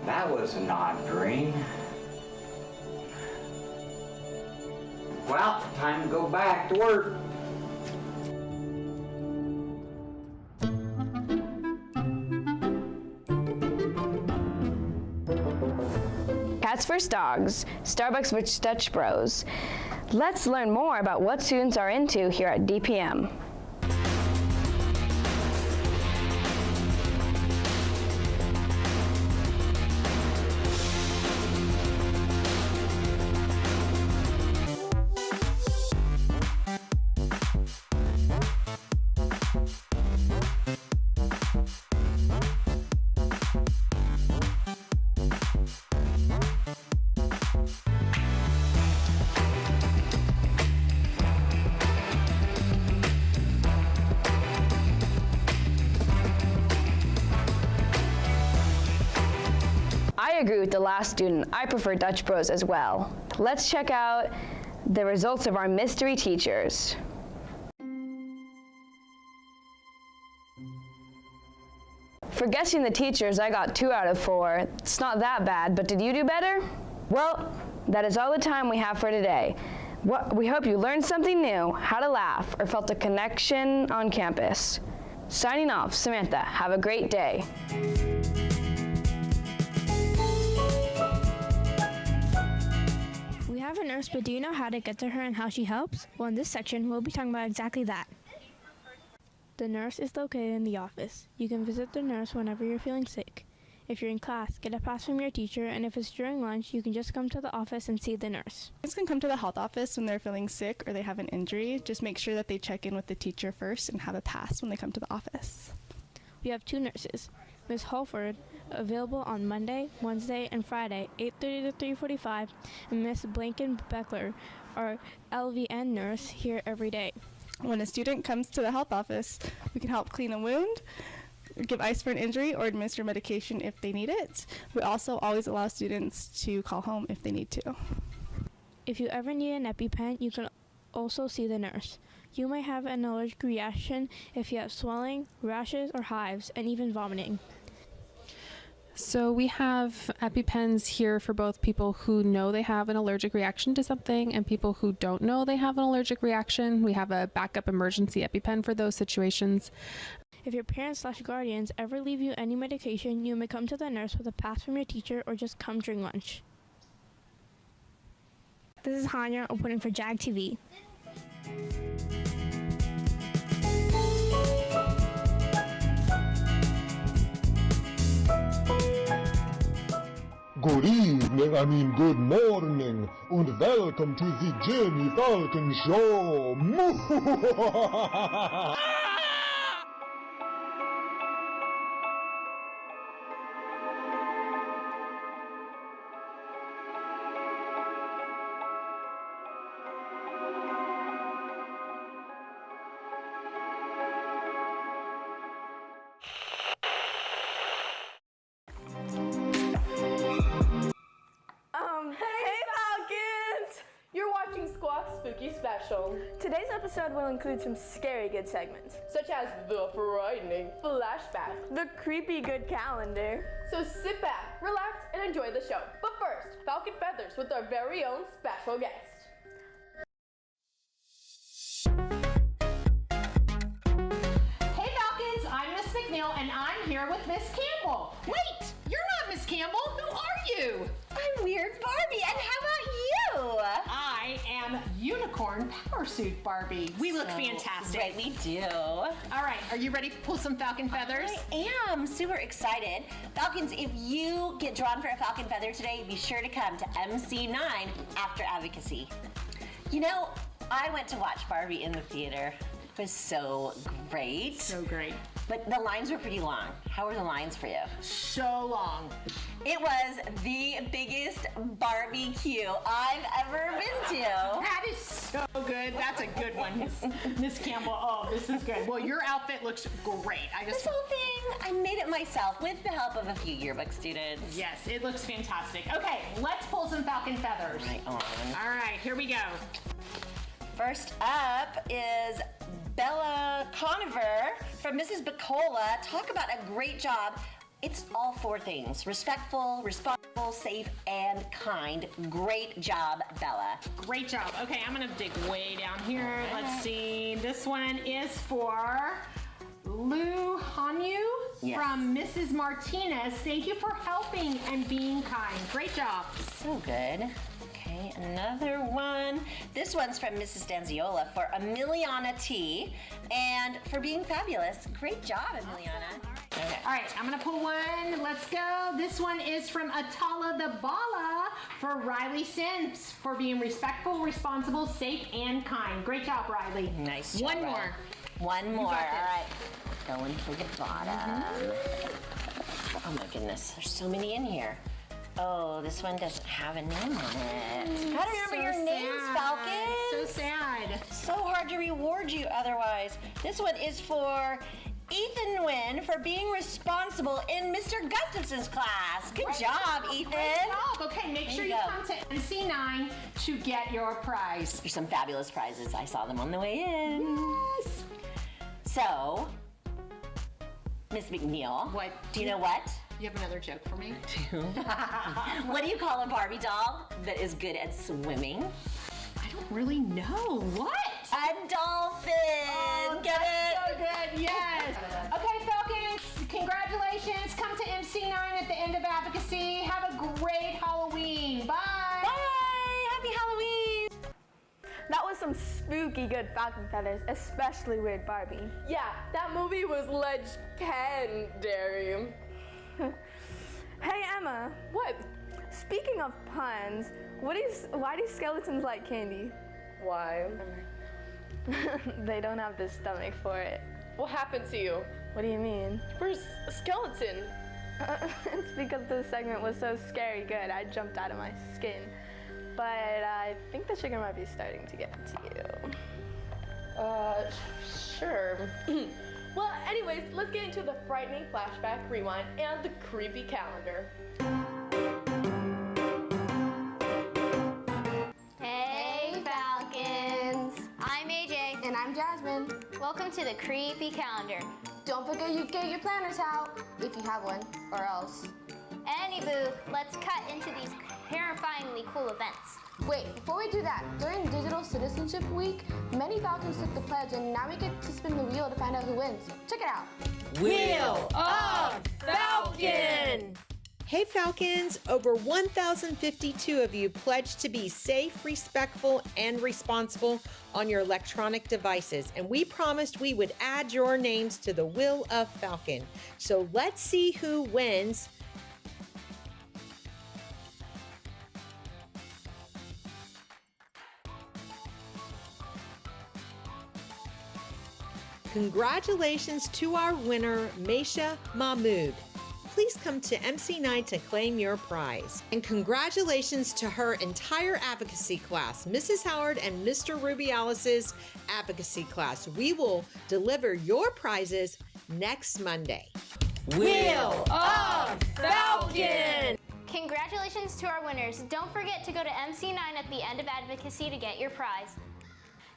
Speaker 7: That was an odd dream. Well, time to go back to work.
Speaker 22: Cats vs. Dogs, Starbucks vs. Dutch Bros. Let's learn more about what students are into here at DPM. I agree with the last student. I prefer Dutch Bros as well. Let's check out the results of our mystery teachers. For guessing the teachers, I got 2 out of 4. It's not that bad, but did you do better? Well, that is all the time we have for today. We hope you learned something new, how to laugh, or felt a connection on campus. Signing off, Samantha. Have a great day.
Speaker 23: We have a nurse, but do you know how to get to her and how she helps? Well, in this section, we'll be talking about exactly that. The nurse is located in the office. You can visit the nurse whenever you're feeling sick. If you're in class, get a pass from your teacher, and if it's during lunch, you can just come to the office and see the nurse.
Speaker 8: Students can come to the health office when they're feeling sick or they have an injury. Just make sure that they check in with the teacher first and have a pass when they come to the office.
Speaker 23: We have 2 nurses. Ms. Holford, available on Monday, Wednesday, and Friday, 8:30 to 3:45, and Ms. Blanken-Beckler, our LVN nurse, here every day.
Speaker 8: When a student comes to the health office, we can help clean a wound, give ice for an injury, or administer medication if they need it. We also always allow students to call home if they need to.
Speaker 23: If you ever need an EpiPen, you can also see the nurse. You might have an allergic reaction if you have swelling, rashes, or hives, and even vomiting.
Speaker 9: So we have EpiPens here for both people who know they have an allergic reaction to something and people who don't know they have an allergic reaction. We have a backup emergency EpiPen for those situations.
Speaker 23: If your parents/guardians ever leave you any medication, you may come to the nurse with a pass from your teacher or just come during lunch. This is Hanya reporting for JAG TV.
Speaker 10: Good evening, good morning, and welcome to the Jenny Falcon Show.
Speaker 13: special. Today's episode will include some scary good segments, such as the frightening flashback, the creepy good calendar. So sit back, relax, and enjoy the show. But first, Falcon Feathers with our very own special guest.
Speaker 14: Hey Falcons, I'm Miss McNeil and I'm here with Miss Campbell. Wait, you're not Miss Campbell. Who are you?
Speaker 15: I'm Weird Barbie, and how about you?
Speaker 14: I am Unicorn Power Suit Barbie. We look fantastic.
Speaker 15: Right, we do.
Speaker 14: All right, are you ready to pull some Falcon feathers?
Speaker 15: I am super excited. Falcons, if you get drawn for a Falcon Feather today, be sure to come to MC9 after advocacy. You know, I went to watch Barbie in the theater. It was so great.
Speaker 14: So great.
Speaker 15: But the lines were pretty long. How were the lines for you?
Speaker 14: So long.
Speaker 15: It was the biggest barbecue I've ever been to.
Speaker 14: That is so good. That's a good one, Miss Campbell. Oh, this is good. Well, your outfit looks great.
Speaker 15: This whole thing, I made it myself with the help of a few yearbook students.
Speaker 14: Yes, it looks fantastic. Okay, let's pull some Falcon feathers.
Speaker 15: Right on.
Speaker 14: All right, here we go.
Speaker 15: First up is Bella Conover from Mrs. Bacola. Talk about a great job. It's all four things: respectful, responsible, safe, and kind. Great job, Bella.
Speaker 14: Great job. Okay, I'm gonna dig way down here. Let's see. This one is for Lou Hanyu from Mrs. Martinez. Thank you for helping and being kind. Great job.
Speaker 15: So good. Okay, another one. This one's from Mrs. Danziola for Emiliana T. And for being fabulous. Great job, Emiliana. Okay.
Speaker 14: All right, I'm gonna pull one. Let's go. This one is from Atala the Bala for Riley Sims for being respectful, responsible, safe, and kind. Great job, Riley.
Speaker 15: Nice job.
Speaker 14: One more.
Speaker 15: One more. All right. Going for the bottom. Oh my goodness, there's so many in here. Oh, this one doesn't have a name on it. Gotta remember your names, Falcons.
Speaker 14: So sad.
Speaker 15: So hard to reward you otherwise. This one is for Ethan Nguyen for being responsible in Mr. Gustafson's class. Good job, Ethan.
Speaker 14: Great job. Okay, make sure you come to MC9 to get your prize.
Speaker 15: There's some fabulous prizes. I saw them on the way in.
Speaker 14: Yes.
Speaker 15: So, Miss McNeil.
Speaker 14: What?
Speaker 15: Do you know what?
Speaker 14: You have another joke for me?
Speaker 15: What do you call a Barbie doll that is good at swimming?
Speaker 14: I don't really know. What?
Speaker 15: A dolphin.
Speaker 14: Oh,
Speaker 15: Get it?
Speaker 14: So good. Yes. Okay, Falcons. Congratulations. Come to MC9 at the end of advocacy. Have a great Halloween. Bye.
Speaker 15: Bye. Happy Halloween.
Speaker 13: That was some spooky good Falcon Feathers, especially Weird Barbie. Yeah, that movie was legendary. Hey Emma. What? Speaking of puns, why do skeletons like candy? Why? They don't have the stomach for it. What happened to you? What do you mean? Where's a skeleton? It's because the segment was so scary good, I jumped out of my skin. But I think the sugar might be starting to get to you. Sure. Well, anyways, let's get into the frightening flashback, rewind, and the creepy calendar.
Speaker 1: Hey, Falcons. I'm AJ.
Speaker 23: And I'm Jasmine.
Speaker 1: Welcome to the creepy calendar.
Speaker 23: Don't forget you get your planners out, if you have one, or else.
Speaker 1: Anywho, let's cut into these terrifyingly cool events.
Speaker 23: Wait, before we do that, during Digital Citizenship Week, many Falcons took the pledge, and now we get to spin the wheel to find out who wins. Check it out.
Speaker 16: Wheel of Falcon!
Speaker 17: Hey Falcons, over 1,052 of you pledged to be safe, respectful, and responsible on your electronic devices, and we promised we would add your names to the Wheel of Falcon. So let's see who wins. Congratulations to our winner, Maisha Mahmood. Please come to MC9 to claim your prize. And congratulations to her entire advocacy class, Mrs. Howard and Mr. Rubiales' advocacy class. We will deliver your prizes next Monday.
Speaker 16: Wheel of Falcon!
Speaker 1: Congratulations to our winners. Don't forget to go to MC9 at the end of advocacy to get your prize.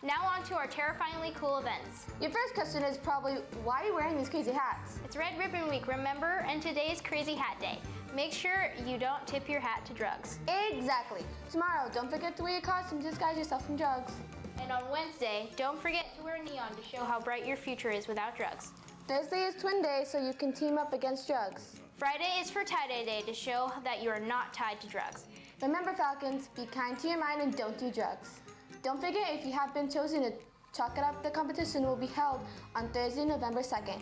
Speaker 1: Now on to our terrifyingly cool events.
Speaker 2: Your first question is probably, why are you wearing these crazy hats?
Speaker 1: It's Red Ribbon Week, remember? And today is Crazy Hat Day. Make sure you don't tip your hat to drugs.
Speaker 2: Exactly. Tomorrow, don't forget to wear your costume to disguise yourself from drugs.
Speaker 1: And on Wednesday, don't forget to wear neon to show how bright your future is without drugs.
Speaker 2: Thursday is Twin Day, so you can team up against drugs.
Speaker 1: Friday is for Tie-Dye Day to show that you are not tied to drugs.
Speaker 2: Remember, Falcons, be kind to your mind and don't do drugs. Don't forget, if you have been chosen to chalk it up, the competition will be held on Thursday, November 2nd.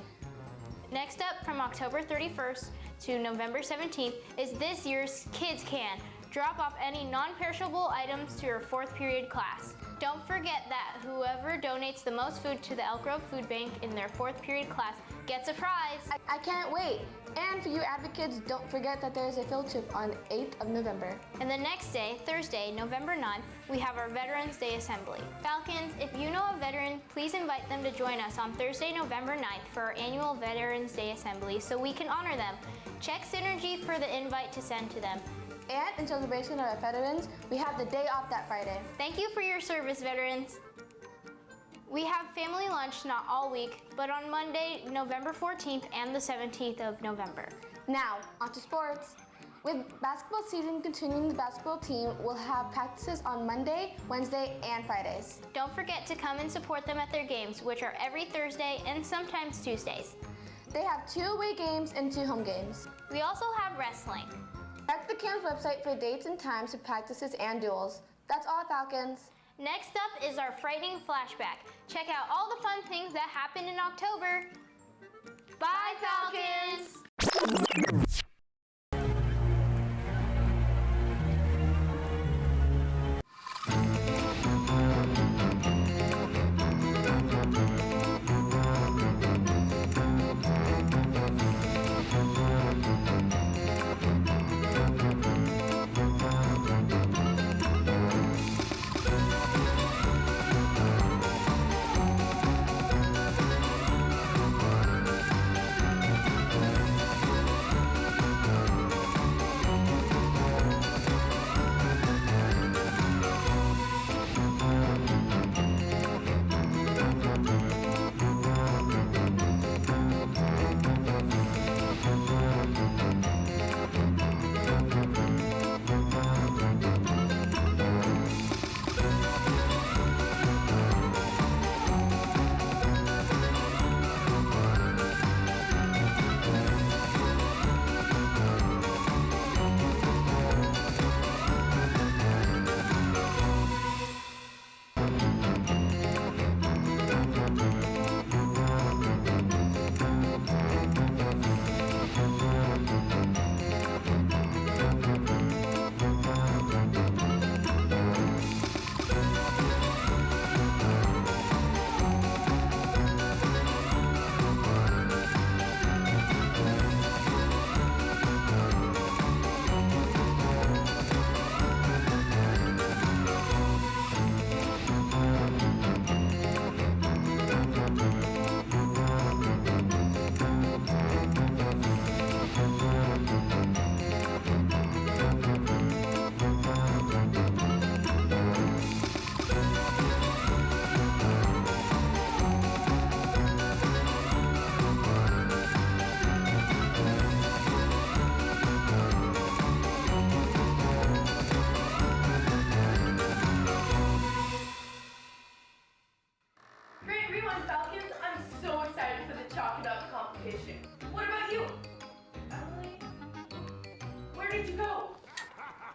Speaker 1: Next up, from October 31st to November 17th, is this year's Kids Can. Drop off any non-perishable items to your 4th period class. Don't forget that whoever donates the most food to the Elk Grove Food Bank in their 4th period class gets a prize.
Speaker 2: I can't wait. And for you advocates, don't forget that there is a field trip on 8th of November.
Speaker 1: And the next day, Thursday, November 9th, we have our Veterans Day Assembly. Falcons, if you know a veteran, please invite them to join us on Thursday, November 9th for our annual Veterans Day Assembly so we can honor them. Check Synergy for the invite to send to them.
Speaker 2: And in celebration of our veterans, we have the day off that Friday.
Speaker 1: Thank you for your service, veterans. We have family lunch not all week, but on Monday, November 14th and the 17th of November.
Speaker 2: Now, on to sports. With basketball season continuing, the basketball team will have practices on Monday, Wednesday, and Fridays.
Speaker 1: Don't forget to come and support them at their games, which are every Thursday and sometimes Tuesdays.
Speaker 2: They have 2 away games and 2 home games.
Speaker 1: We also have wrestling.
Speaker 2: Check the camp's website for dates and times for practices and duels. That's all, Falcons.
Speaker 1: Next up is our frightening flashback. Check out all the fun things that happened in October. Bye, Falcons!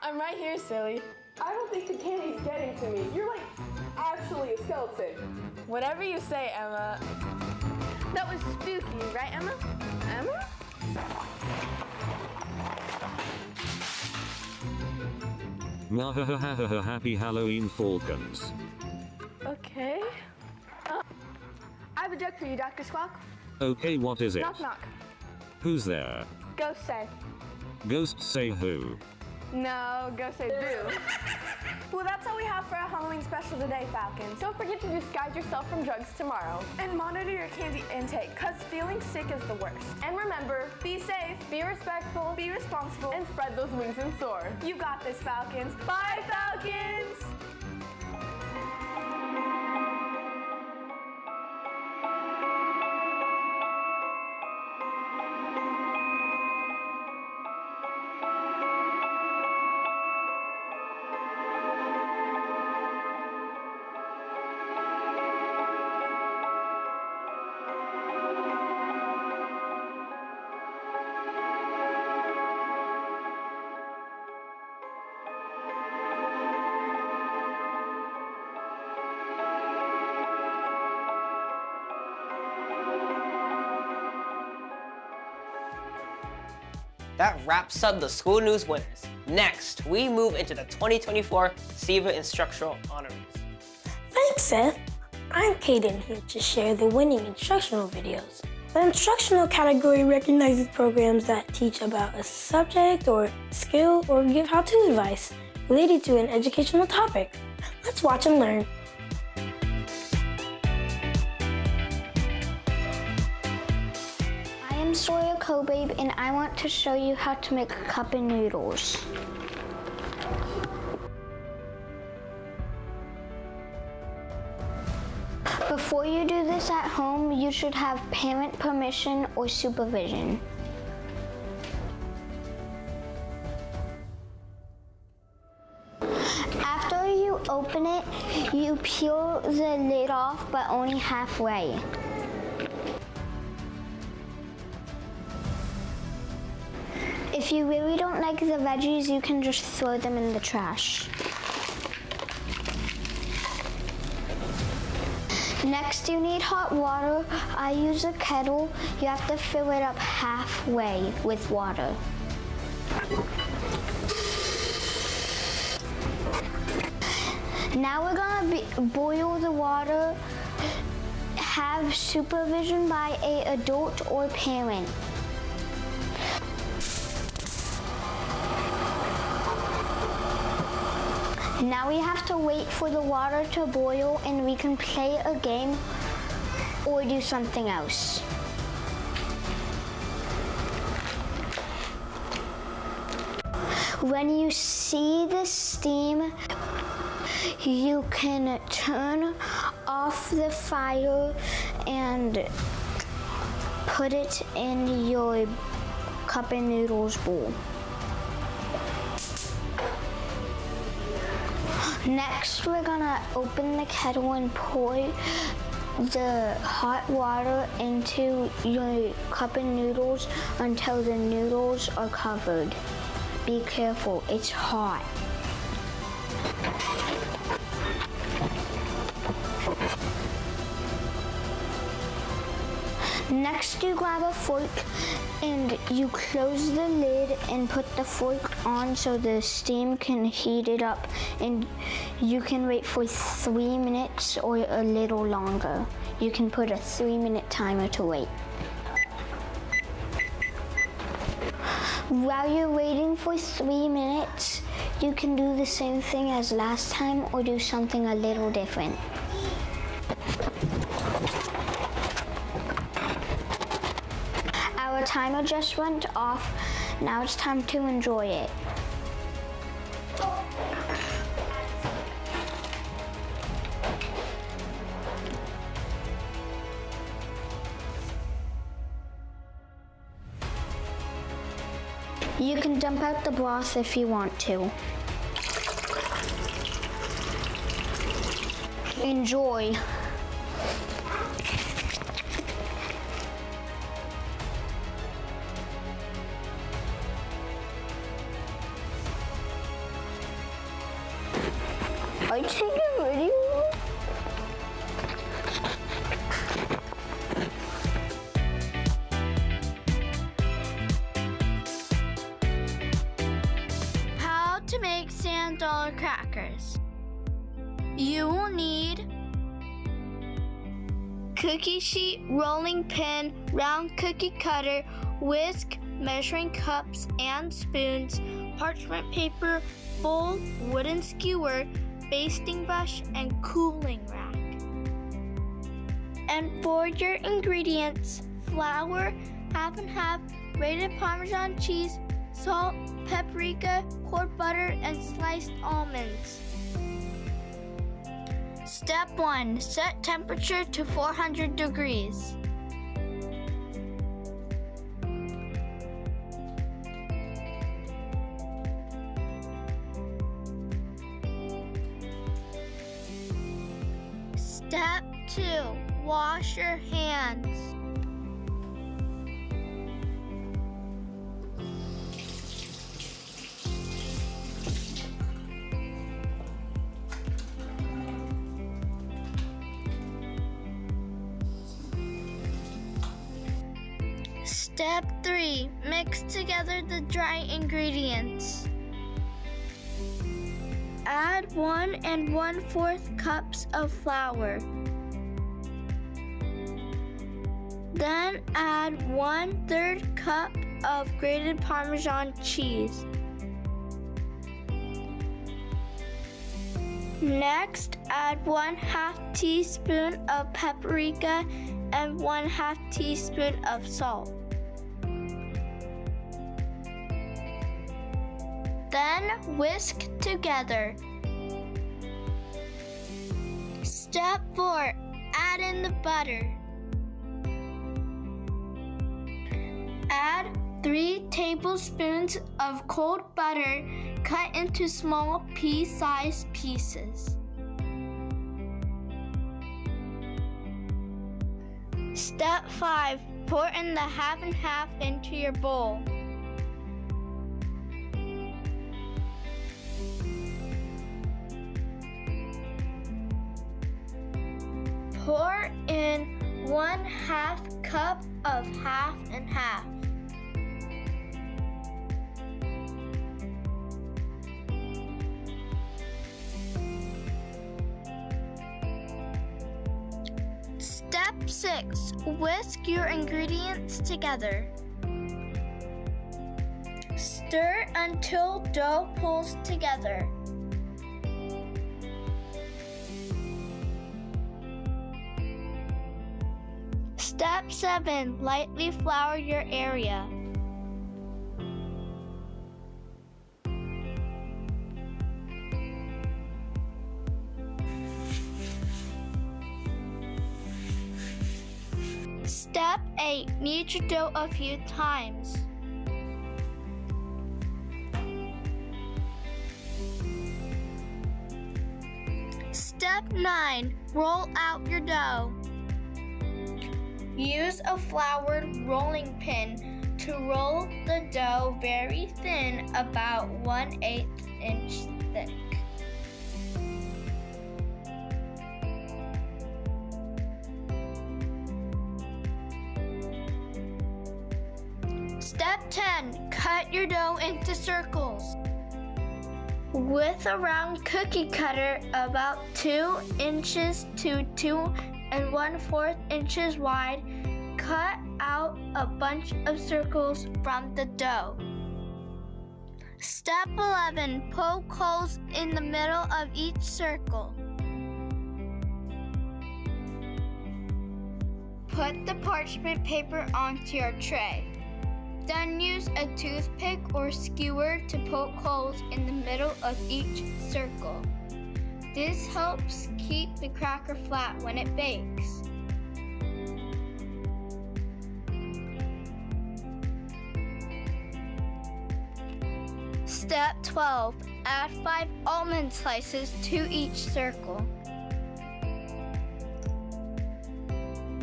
Speaker 13: I'm right here, silly. I don't think the candy's getting to me. You're like actually a skeleton. Whatever you say, Emma. That was spooky, right, Emma? Emma?
Speaker 3: Mwahahaha, happy Halloween, Falcons.
Speaker 13: Okay. I have a joke for you, Dr. Squawk.
Speaker 3: Okay, what is it?
Speaker 13: Knock, knock.
Speaker 3: Who's there?
Speaker 13: Ghost say.
Speaker 3: Ghost say who?
Speaker 13: No, ghost say boo. Well, that's all we have for our Halloween special today, Falcons. Don't forget to disguise yourself from drugs tomorrow. And monitor your candy intake, cause feeling sick is the worst. And remember, be safe, be respectful, be responsible, and spread those wings and soar. You got this, Falcons. Bye, Falcons!
Speaker 5: That wraps up the school news winners. Next, we move into the 2024 SEVA Instructional Honorees.
Speaker 11: Thanks, Seth. I'm Kaden here to share the winning instructional videos. The instructional category recognizes programs that teach about a subject or skill or give how-to advice related to an educational topic. Let's watch and learn.
Speaker 27: I am Sawyer Kobabe and I want to show you how to make cup of noodles. Before you do this at home, you should have parent permission or supervision. After you open it, you peel the lid off, but only halfway. If you really don't like the veggies, you can just throw them in the trash. Next, you need hot water. I use a kettle. You have to fill it up halfway with water. Now we're gonna boil the water. Have supervision by an adult or parent. Now we have to wait for the water to boil and we can play a game or do something else. When you see the steam, you can turn off the fire and put it in your cup of noodles bowl. Next, we're gonna open the kettle and pour the hot water into your cup of noodles until the noodles are covered. Be careful, it's hot. Next, you grab a fork and you close the lid and put the fork on so the steam can heat it up, and you can wait for 3 minutes or a little longer. You can put a 3-minute timer to wait. While you're waiting for 3 minutes, you can do the same thing as last time or do something a little different. Our timer just went off. Now it's time to enjoy it. You can dump out the broth if you want to. Enjoy. Are you taking a video?
Speaker 12: How to make sand dollar crackers. You will need cookie sheet, rolling pin, round cookie cutter, whisk, measuring cups and spoons, parchment paper, bowl, wooden skewer, basting brush, and cooling rack. And for your ingredients, flour, half and half, grated Parmesan cheese, salt, paprika, cored butter, and sliced almonds. Step 1. Set temperature to 400 degrees. Step 2. Wash your hands. Step 3. Mix together the dry ingredients. Add 1 1/4 cups of flour. Then add 1/3 cup of grated Parmesan cheese. Next, add 1/2 teaspoon of paprika and 1/2 teaspoon of salt. Then whisk together. Step 4. Add in the butter. Add 3 tablespoons of cold butter cut into small pea-sized pieces. Step 5. Pour in the half and half into your bowl. Pour in 1/2 cup of half and half. Step 6. Whisk your ingredients together. Stir until dough pulls together. Step 7. Lightly flour your area. Step 8. Knead your dough a few times. Step 9. Roll out your dough. Use a floured rolling pin to roll the dough very thin, about 1/8 inch thick. Step 10. Cut your dough into circles. With a round cookie cutter about 2 inches to 2 1/4 inches wide, cut out a bunch of circles from the dough. Step 11. Poke holes in the middle of each circle. Put the parchment paper onto your tray. Then use a toothpick or skewer to poke holes in the middle of each circle. This helps keep the cracker flat when it bakes. Step 12. Add 5 almond slices to each circle.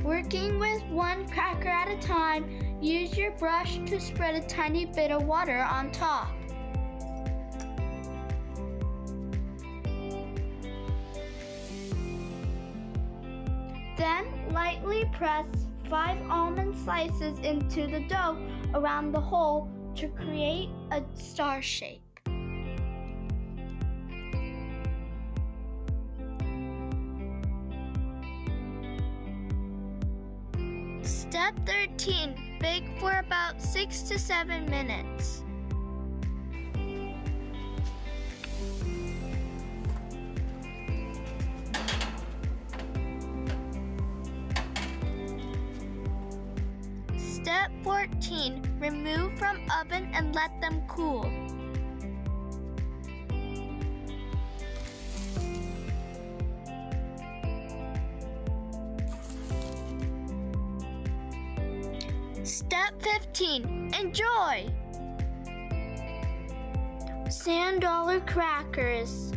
Speaker 12: Working with 1 cracker at a time, use your brush to spread a tiny bit of water on top. Then lightly press 5 almond slices into the dough around the hole to create a star shape. Step 13. Bake for about 6 to 7 minutes. Step 14. Remove from oven and let them cool. Step 15. Enjoy! Sand dollar crackers.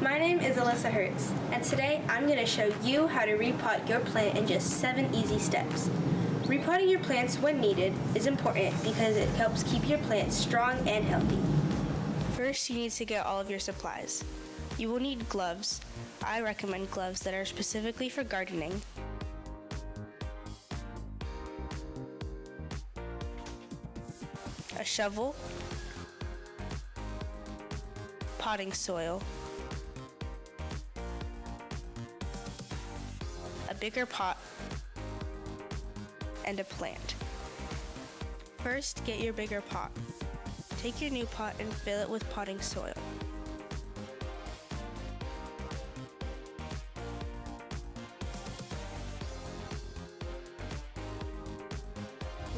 Speaker 4: My name is Alyssa Hertz, and today I'm going to show you how to repot your plant in just 7 easy steps. Repotting your plants when needed is important because it helps keep your plants strong and healthy. First, you need to get all of your supplies. You will need gloves. I recommend gloves that are specifically for gardening. A shovel, potting soil, a bigger pot, and a plant. First, get your bigger pot. Take your new pot and fill it with potting soil.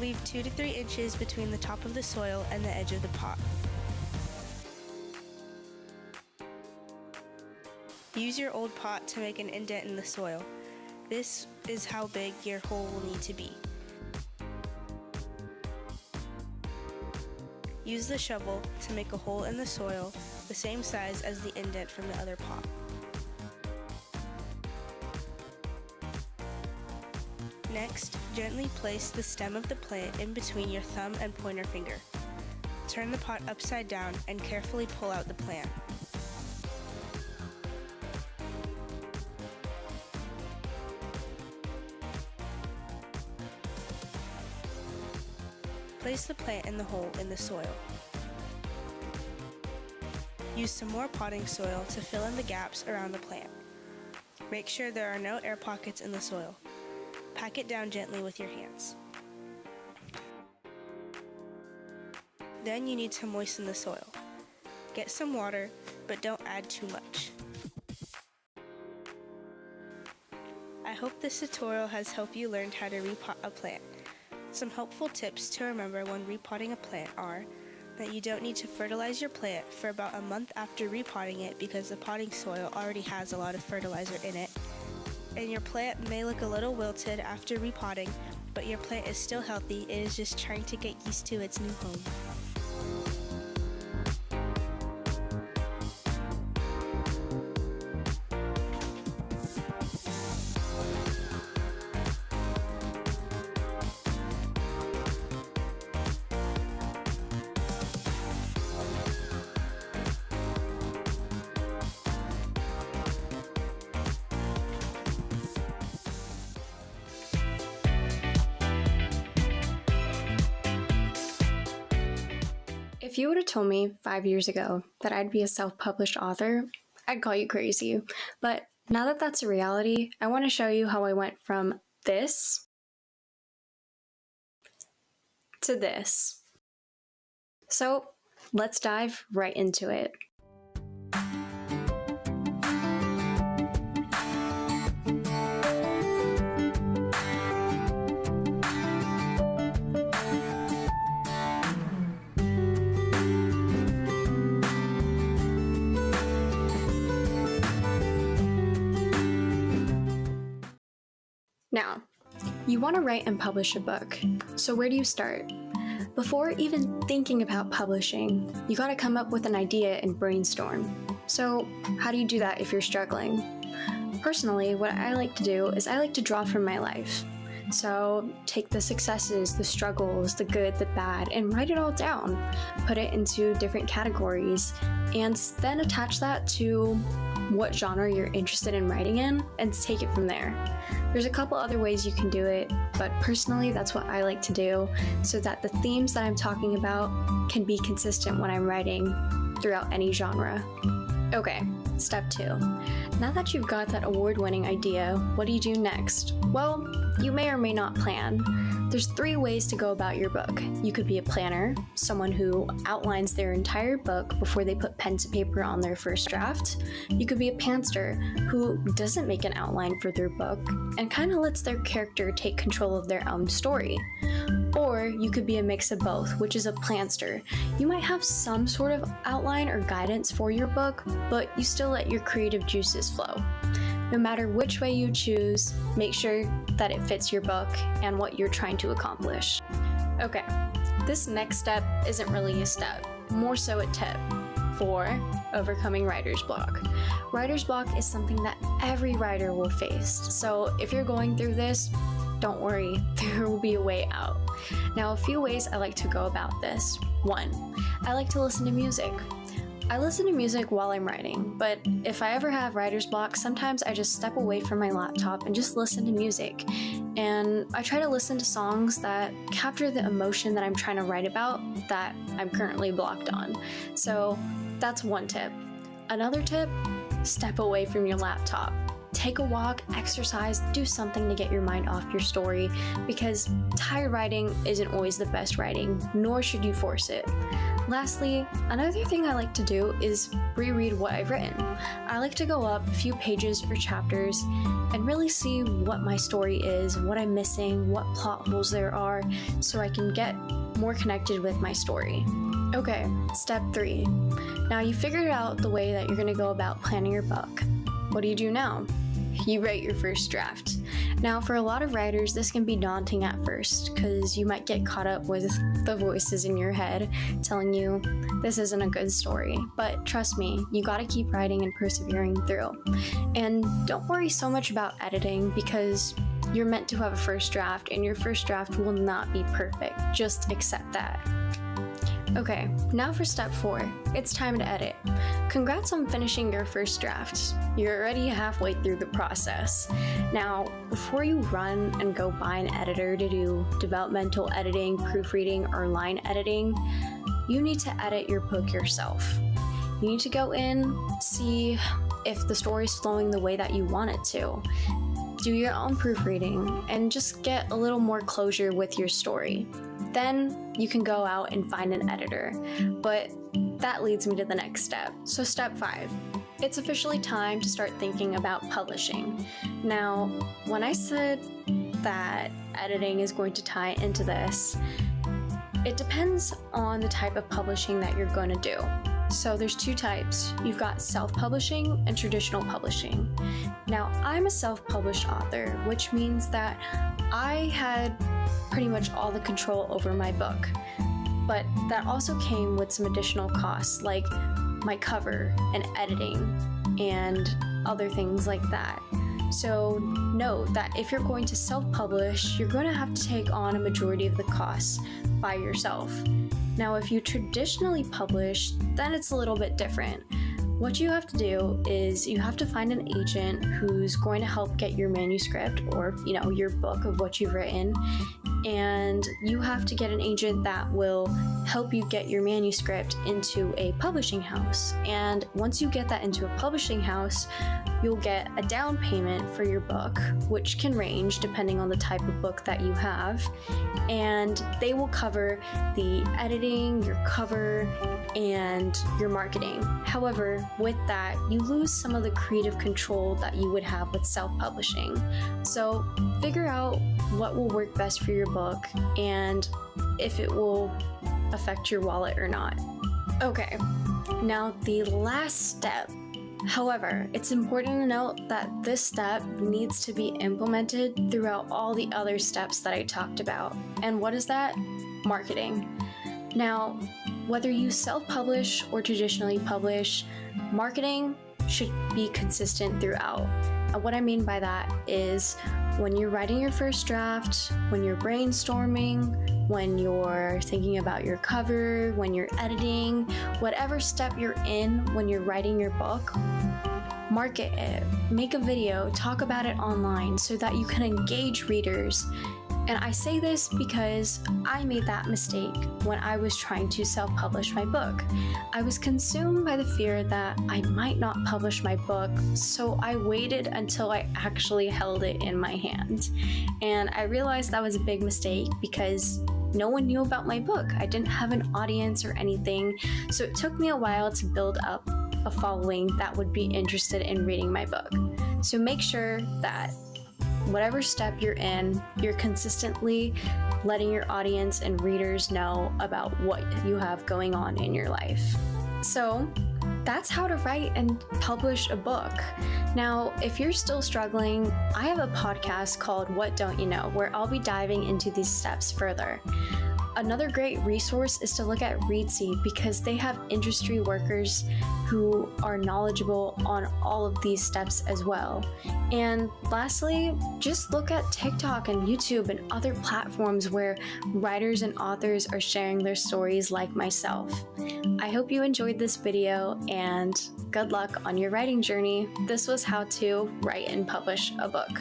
Speaker 4: Leave 2 to 3 inches between the top of the soil and the edge of the pot. Use your old pot to make an indent in the soil. This is how big your hole will need to be. Use the shovel to make a hole in the soil the same size as the indent from the other pot. Next, gently place the stem of the plant in between your thumb and pointer finger. Turn the pot upside down and carefully pull out the plant. Place the plant in the hole in the soil. Use some more potting soil to fill in the gaps around the plant. Make sure there are no air pockets in the soil. Pack it down gently with your hands. Then you need to moisten the soil. Get some water, but don't add too much. I hope this tutorial has helped you learn how to repot a plant. Some helpful tips to remember when repotting a plant are that you don't need to fertilize your plant for about a month after repotting it because the potting soil already has a lot of fertilizer in it. And your plant may look a little wilted after repotting, but your plant is still healthy. It is just trying to get used to its new home.
Speaker 18: If you would have told me 5 years ago that I'd be a self-published author, I'd call you crazy. But now that that's a reality, I want to show you how I went from this to this. So let's dive right into it. Now, you want to write and publish a book, so where do you start? Before even thinking about publishing, you gotta come up with an idea and brainstorm. So how do you do that if you're struggling? Personally, what I like to do is I like to draw from my life. So take the successes, the struggles, the good, the bad, and write it all down. Put it into different categories, and then attach that to what genre you're interested in writing in, and take it from there. There's a couple other ways you can do it, but personally that's what I like to do, so that the themes that I'm talking about can be consistent when I'm writing throughout any genre. Okay, step 2. Now that you've got that award-winning idea, what do you do next? Well, you may or may not plan. There's 3 ways to go about your book. You could be a planner, someone who outlines their entire book before they put pen to paper on their first draft. You could be a pantser, who doesn't make an outline for their book and kind of lets their character take control of their own story. Or you could be a mix of both, which is a planster. You might have some sort of outline or guidance for your book, but you still let your creative juices flow. No matter which way you choose, make sure that it fits your book and what you're trying to accomplish. Okay, this next step isn't really a step, more so a tip. 4, overcoming writer's block. Writer's block is something that every writer will face. So if you're going through this, don't worry, there will be a way out. Now, a few ways I like to go about this. 1, I like to listen to music. I listen to music while I'm writing, but if I ever have writer's block, sometimes I just step away from my laptop and just listen to music. And I try to listen to songs that capture the emotion that I'm trying to write about that I'm currently blocked on. So that's one tip. Another tip, step away from your laptop. Take a walk, exercise, do something to get your mind off your story, because tired writing isn't always the best writing, nor should you force it. Lastly, another thing I like to do is reread what I've written. I like to go up a few pages or chapters and really see what my story is, what I'm missing, what plot holes there are, so I can get more connected with my story. Okay, step 3. Now you figured out the way that you're going to go about planning your book. What do you do now? You write your first draft. Now, for a lot of writers, this can be daunting at first because you might get caught up with the voices in your head telling you this isn't a good story. But trust me, you gotta keep writing and persevering through. And don't worry so much about editing because you're meant to have a first draft, and your first draft will not be perfect. Just accept that. Okay, now for step 4. It's time to edit. Congrats on finishing your first draft. You're already halfway through the process. Now, before you run and go buy an editor to do developmental editing, proofreading, or line editing, you need to edit your book yourself. You need to go in, see if the story's flowing the way that you want it to. Do your own proofreading and just get a little more closure with your story. Then you can go out and find an editor. But that leads me to the next step. So step 5. It's officially time to start thinking about publishing. Now, when I said that editing is going to tie into this, it depends on the type of publishing that you're going to do. So there's 2 types. You've got self-publishing and traditional publishing. Now, I'm a self-published author, which means that I had pretty much all the control over my book. But that also came with some additional costs, like my cover and editing and other things like that. So note that if you're going to self-publish, you're going to have to take on a majority of the costs by yourself. Now, if you traditionally publish, then it's a little bit different. What you have to do is you have to find an agent who's going to help get your manuscript or, your book of what you've written. And you have to get an agent that will help you get your manuscript into a publishing house. And once you get that into a publishing house, you'll get a down payment for your book, which can range depending on the type of book that you have. And they will cover the editing, your cover, and your marketing. However, with that, you lose some of the creative control that you would have with self-publishing. So figure out what will work best for your book and if it will affect your wallet or not. Okay, now the last step. However, it's important to note that this step needs to be implemented throughout all the other steps that I talked about. And what is that? Marketing. Now, whether you self-publish or traditionally publish, marketing should be consistent throughout. What I mean by that is when you're writing your first draft, when you're brainstorming, when you're thinking about your cover, when you're editing, whatever step you're in when you're writing your book, market it, make a video, talk about it online so that you can engage readers. And I say this because I made that mistake when I was trying to self-publish my book. I was consumed by the fear that I might not publish my book, so I waited until I actually held it in my hand. And I realized that was a big mistake because no one knew about my book. I didn't have an audience or anything, so it took me a while to build up a following that would be interested in reading my book. So make sure that whatever step you're in, you're consistently letting your audience and readers know about what you have going on in your life. So that's how to write and publish a book. Now, if you're still struggling, I have a podcast called What Don't You Know, where I'll be diving into these steps further. Another great resource is to look at Readseed because they have industry workers who are knowledgeable on all of these steps as well. And lastly, just look at TikTok and YouTube and other platforms where writers and authors are sharing their stories like myself. I hope you enjoyed this video and good luck on your writing journey. This was how to write and publish a book.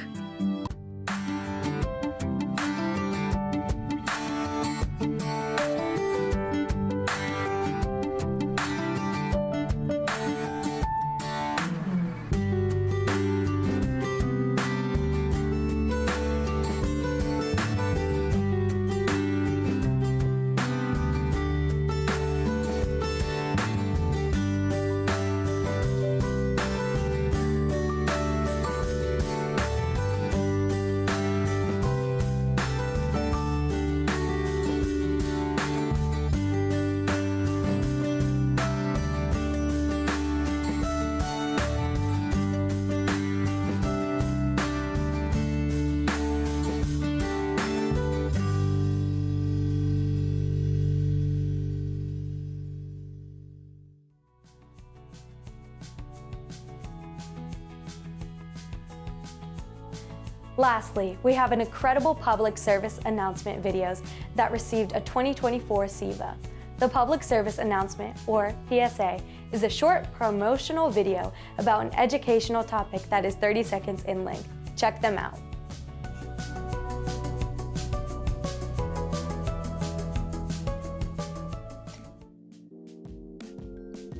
Speaker 22: Lastly, we have an incredible public service announcement videos that received a 2024 SEVA. The public service announcement, or PSA, is a short promotional video about an educational topic that is 30 seconds in length. Check them out.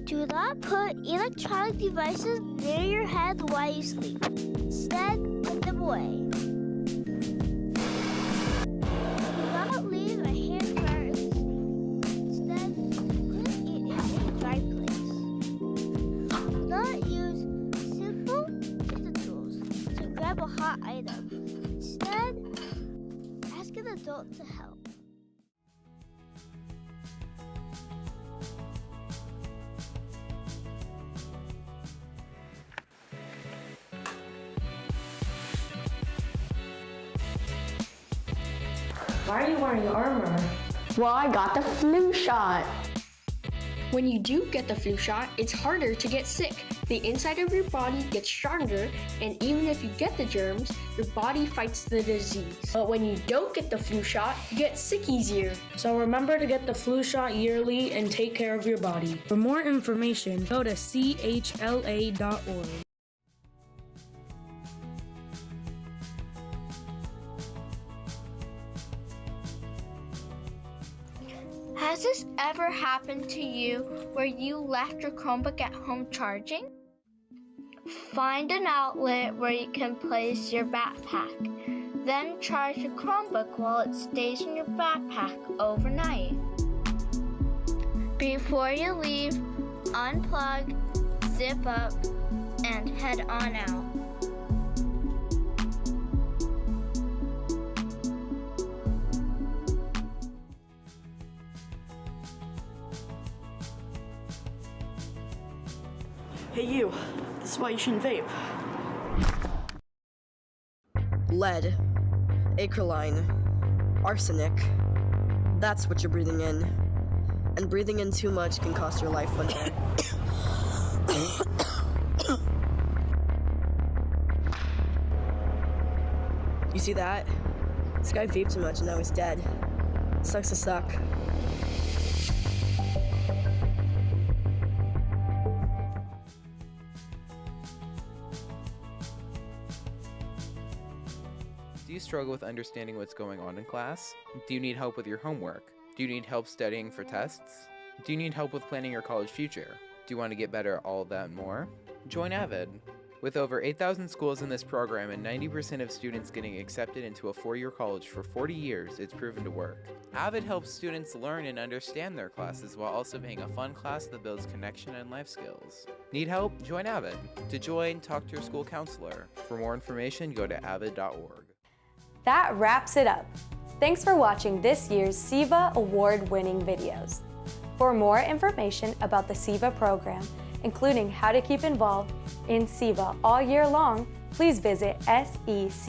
Speaker 12: Do not put electronic devices near your head while you sleep. Instead, put them away. Do not leave a hair dryer in the sink. Instead, put it in a dry place. Do not use simple kitchen tools to grab a hot item. Instead, ask an adult to help.
Speaker 2: Why are you wearing armor? Well, I got the flu shot.
Speaker 6: When you do get the flu shot, it's harder to get sick. The inside of your body gets stronger, and even if you get the germs, your body fights the disease. But when you don't get the flu shot, you get sick easier.
Speaker 19: So remember to get the flu shot yearly and take care of your body. For more information, go to chla.org.
Speaker 12: Has this ever happened to you where you left your Chromebook at home charging? Find an outlet where you can place your backpack. Then charge your Chromebook while it stays in your backpack overnight. Before you leave, unplug, zip up, and head on out.
Speaker 20: Hey you, this is why you shouldn't vape.
Speaker 21: Lead, acrolein, arsenic. That's what you're breathing in. And breathing in too much can cost your life one day. You see that? This guy vaped too much and now he's dead. Sucks to suck.
Speaker 24: Do you struggle with understanding what's going on in class? Do you need help with your homework? Do you need help studying for tests? Do you need help with planning your college future? Do you want to get better at all of that and more? Join AVID. With over 8,000 schools in this program and 90% of students getting accepted into a four-year college for 40 years, it's proven to work. AVID helps students learn and understand their classes while also being a fun class that builds connection and life skills. Need help? Join AVID. To join, talk to your school counselor. For more information, go to avid.org.
Speaker 22: That wraps it up. Thanks for watching this year's SEVA Award-winning videos. For more information about the SEVA program, including how to keep involved in SEVA all year long, please visit secctv.org.